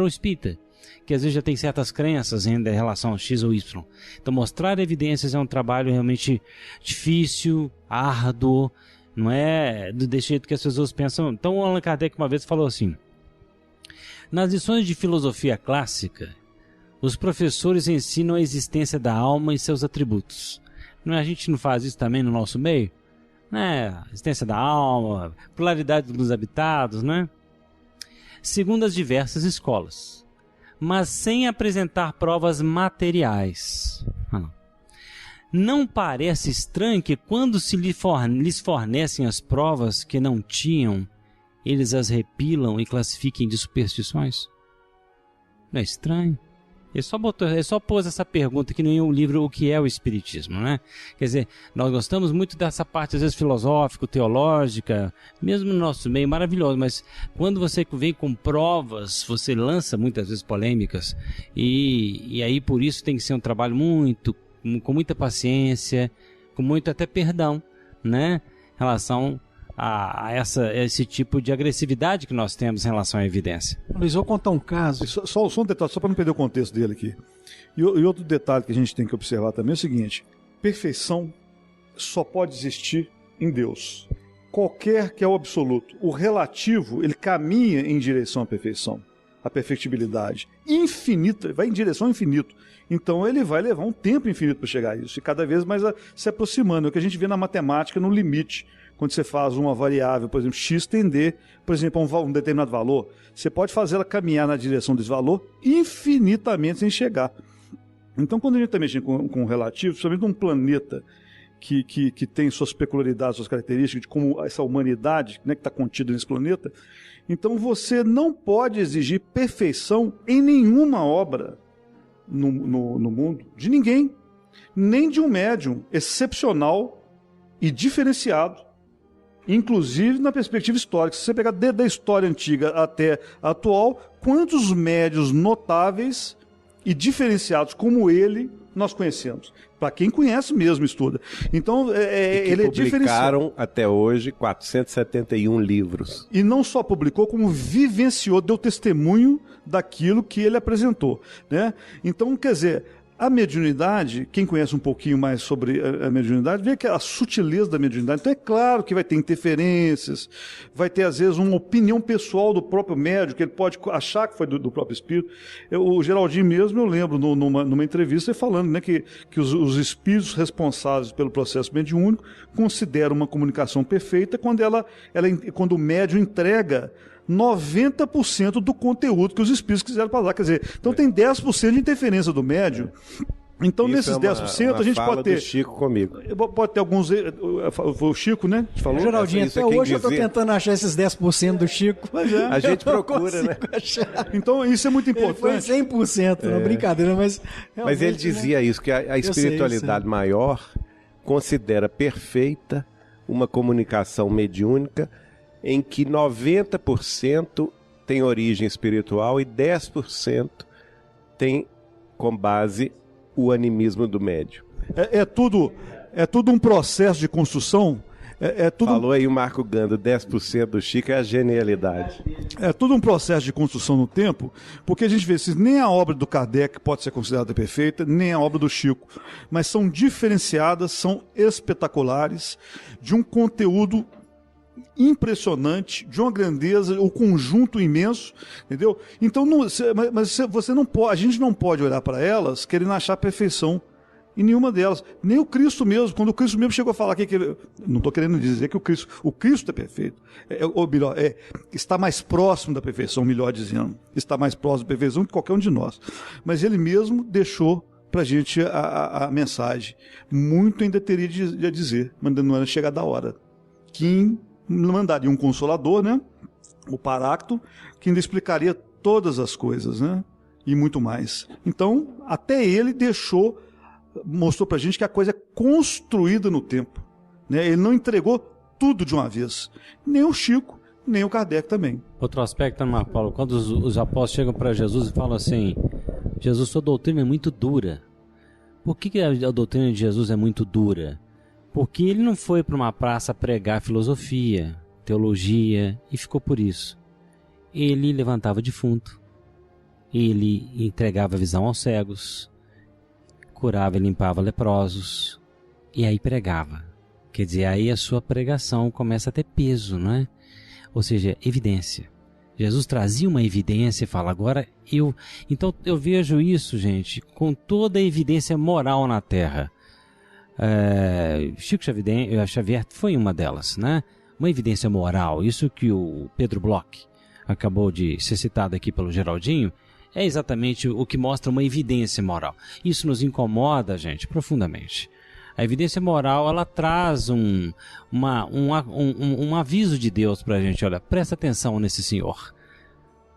E: o espírita, que às vezes já tem certas crenças ainda em relação a X ou Y. Então mostrar evidências é um trabalho realmente difícil, árduo, não é desse jeito que as pessoas pensam. Então Allan Kardec uma vez falou assim: nas lições de filosofia clássica, os professores ensinam a existência da alma e seus atributos. A gente não faz isso também no nosso meio? Né? A existência da alma, pluralidade dos habitados, né? Segundo as diversas escolas, mas sem apresentar provas materiais. Não parece estranho que quando lhes fornecem as provas que não tinham, eles as repilam e classifiquem de superstições? Não é estranho? Ele só pôs essa pergunta que nem o livro O que é o Espiritismo, né? Quer dizer, nós gostamos muito dessa parte, às vezes, filosófico-teológica, mesmo no nosso meio, maravilhoso, mas quando você vem com provas, você lança muitas vezes polêmicas, e aí por isso tem que ser um trabalho com muita paciência, com muito até perdão, né? Em relação a esse tipo de agressividade que nós temos em relação à evidência.
C: Luiz, vou contar um caso. Só um detalhe, só para não perder o contexto dele aqui. E outro detalhe que a gente tem que observar também é o seguinte: perfeição só pode existir em Deus. Qualquer que é o absoluto. O relativo, ele caminha em direção à perfeição, à perfectibilidade. Infinita, vai em direção ao infinito. Então ele vai levar um tempo infinito para chegar a isso, e cada vez mais se aproximando. É o que a gente vê na matemática, no limite. Quando você faz uma variável, por exemplo, x tender, por exemplo, a um determinado valor, você pode fazer ela caminhar na direção desse valor infinitamente sem chegar. Então, quando a gente está mexendo com relativo, principalmente um planeta que tem suas peculiaridades, suas características, de como essa humanidade, né, que está contida nesse planeta, então você não pode exigir perfeição em nenhuma obra no mundo, de ninguém, nem de um médium excepcional e diferenciado. Inclusive na perspectiva histórica. Se você pegar desde a história antiga até a atual, quantos médiuns notáveis e diferenciados como ele nós conhecemos? Para quem conhece mesmo, estuda. Então, ele é diferenciado. Publicaram
D: até hoje 471 livros.
C: E não só publicou, como vivenciou, deu testemunho daquilo que ele apresentou, né? Então, quer dizer, a mediunidade, quem conhece um pouquinho mais sobre a mediunidade, vê que a sutileza da mediunidade. Então é claro que vai ter interferências, vai ter às vezes uma opinião pessoal do próprio médium, que ele pode achar que foi do próprio espírito. O Geraldinho mesmo, eu lembro numa entrevista falando, né, que os espíritos responsáveis pelo processo mediúnico consideram uma comunicação perfeita quando o médium entrega 90% do conteúdo que os espíritos quiseram passar. Quer dizer, então tem 10% de interferência do médium. Então, isso nesses 10%, a gente pode ter.
D: Do Chico comigo.
C: Pode ter alguns. Foi o Chico, né?
H: Que falou. Geraldinho, até hoje eu estou tentando achar esses 10% do Chico.
C: Mas
D: a gente procura, né?
C: Achar. Então, isso é muito importante.
H: Ele foi 100%, não é brincadeira, mas.
D: Mas ele dizia, né, isso, que a espiritualidade maior considera perfeita uma comunicação mediúnica em que 90% tem origem espiritual e 10% tem como base o animismo do médium.
C: É tudo um processo de construção.
D: Falou aí o Marco Ganda, 10% do Chico é a genialidade.
C: É tudo um processo de construção no tempo, porque a gente vê se nem a obra do Kardec pode ser considerada perfeita, nem a obra do Chico, mas são diferenciadas, são espetaculares, de um conteúdo impressionante, de uma grandeza, o conjunto imenso, entendeu? Então, você não pode, a gente não pode olhar para elas querendo achar perfeição em nenhuma delas. Nem o Cristo mesmo, quando o Cristo mesmo chegou a falar que ele, não estou querendo dizer que o Cristo é perfeito, ou melhor, está mais próximo da perfeição, melhor dizendo, está mais próximo da perfeição que qualquer um de nós. Mas ele mesmo deixou para a gente a mensagem. Muito ainda teria de dizer, mas não era chegada a hora. Que mandaria um consolador, né? O Paráclito, que ainda explicaria todas as coisas, né? E muito mais. Então, até ele mostrou pra gente que a coisa é construída no tempo, né? Ele não entregou tudo de uma vez. Nem o Chico, nem o Kardec também.
E: Outro aspecto, Marco Paulo, quando os apóstolos chegam para Jesus e falam assim: Jesus, sua doutrina é muito dura. Por que a doutrina de Jesus é muito dura? Porque ele não foi para uma praça pregar filosofia, teologia, e ficou por isso. Ele levantava defunto, ele entregava visão aos cegos, curava e limpava leprosos, e aí pregava. Quer dizer, aí a sua pregação começa a ter peso, não é? Ou seja, evidência. Jesus trazia uma evidência e fala, agora eu... Então eu vejo isso, gente, com toda a evidência moral na Terra. Chico Xavier foi uma delas, né? Uma evidência moral. Isso que o Pedro Bloch acabou de ser citado aqui pelo Geraldinho, é exatamente o que mostra uma evidência moral. Isso nos incomoda, gente, profundamente. A evidência moral, ela traz um aviso de Deus para a gente. Olha, presta atenção nesse senhor.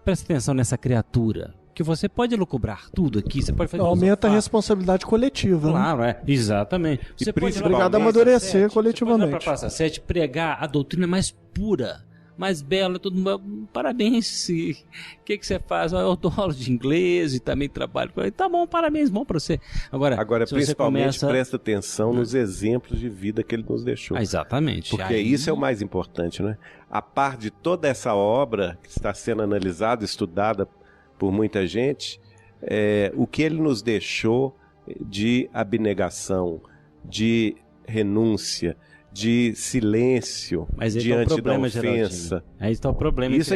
E: Presta atenção nessa criatura. Que você pode lucubrar tudo aqui, você pode fazer...
B: Aumenta a responsabilidade coletiva.
E: Claro,
B: né?
E: Exatamente. Você pode
B: obrigado a amadurecer coletivamente.
E: Você pode ir para a Praça 7, pregar a doutrina mais pura, mais bela, todo mundo, parabéns, o que você faz? Eu dou aula de inglês e também trabalho com ele. Tá bom, parabéns, bom para você. Agora
D: principalmente presta atenção nos exemplos de vida que ele nos deixou.
E: Exatamente.
D: Porque isso é o mais importante, né? A par de toda essa obra que está sendo analisada, estudada por muita gente, o que ele nos deixou de abnegação, de renúncia, de silêncio diante da ofensa.
E: Aí está o problema.
D: Isso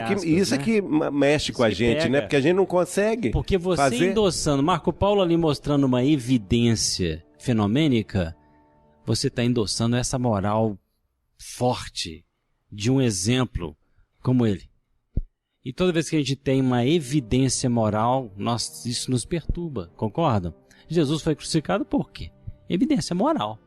D: é que mexe com a gente, né? Porque a gente não consegue.
E: Porque você endossando, Marco Paulo ali mostrando uma evidência fenomênica, você está endossando essa moral forte de um exemplo como ele. E toda vez que a gente tem uma evidência moral, isso nos perturba, concordam? Jesus foi crucificado por quê? Evidência moral.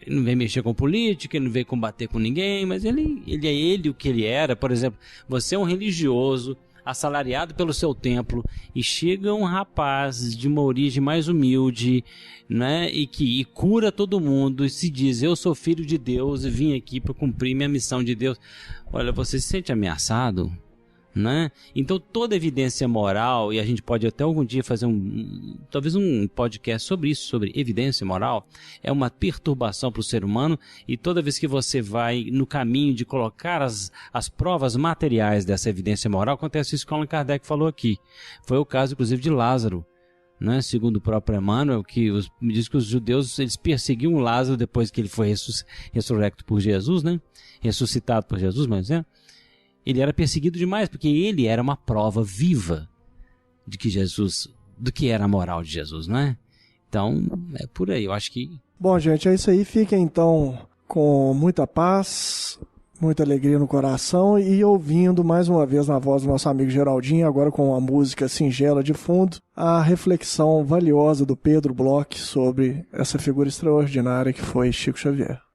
E: Ele não veio mexer com política, ele não veio combater com ninguém, mas ele é ele o que ele era. Por exemplo, você é um religioso, assalariado pelo seu templo, e chega um rapaz de uma origem mais humilde, né, e cura todo mundo, e se diz, eu sou filho de Deus e vim aqui para cumprir minha missão de Deus. Olha, você se sente ameaçado? Né? Então toda evidência moral, e a gente pode até algum dia fazer talvez um podcast sobre isso, sobre evidência moral, é uma perturbação para o ser humano, e toda vez que você vai no caminho de colocar as provas materiais dessa evidência moral, acontece isso que Allan Kardec falou aqui. Foi o caso inclusive de Lázaro, né? Segundo o próprio Emmanuel, diz que os judeus eles perseguiam Lázaro depois que ele foi ressurrecto por Jesus, né? Ressuscitado por Jesus, mas ele era perseguido demais, porque ele era uma prova viva de que Jesus, do que era a moral de Jesus, não é? Então, é por aí, eu acho que...
B: Bom, gente, é isso aí. Fiquem, então, com muita paz, muita alegria no coração e ouvindo mais uma vez na voz do nosso amigo Geraldinho, agora com uma música singela de fundo, a reflexão valiosa do Pedro Bloch sobre essa figura extraordinária que foi Chico Xavier.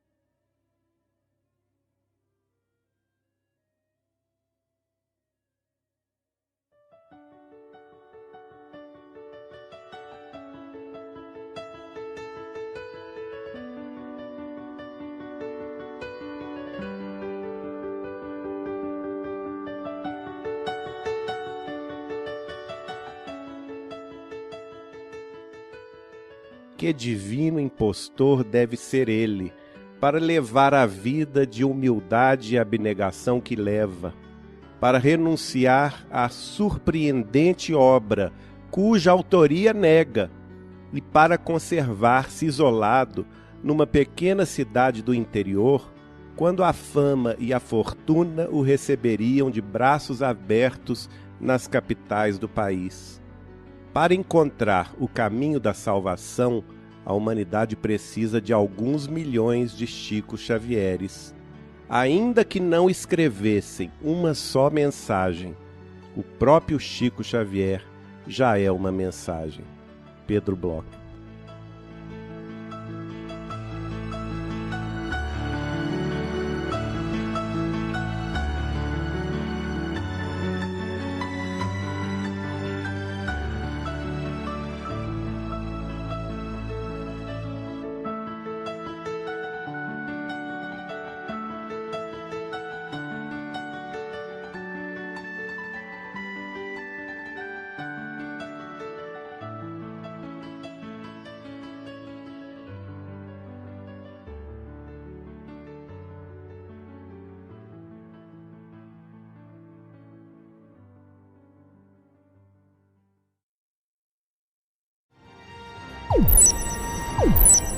D: que divino impostor deve ser ele, para levar a vida de humildade e abnegação que leva, para renunciar à surpreendente obra cuja autoria nega, e para conservar-se isolado numa pequena cidade do interior, quando a fama e a fortuna o receberiam de braços abertos nas capitais do país. Para encontrar o caminho da salvação, a humanidade precisa de alguns milhões de Chico Xavieres. Ainda que não escrevessem uma só mensagem, o próprio Chico Xavier já é uma mensagem. Pedro Bloch.
M: You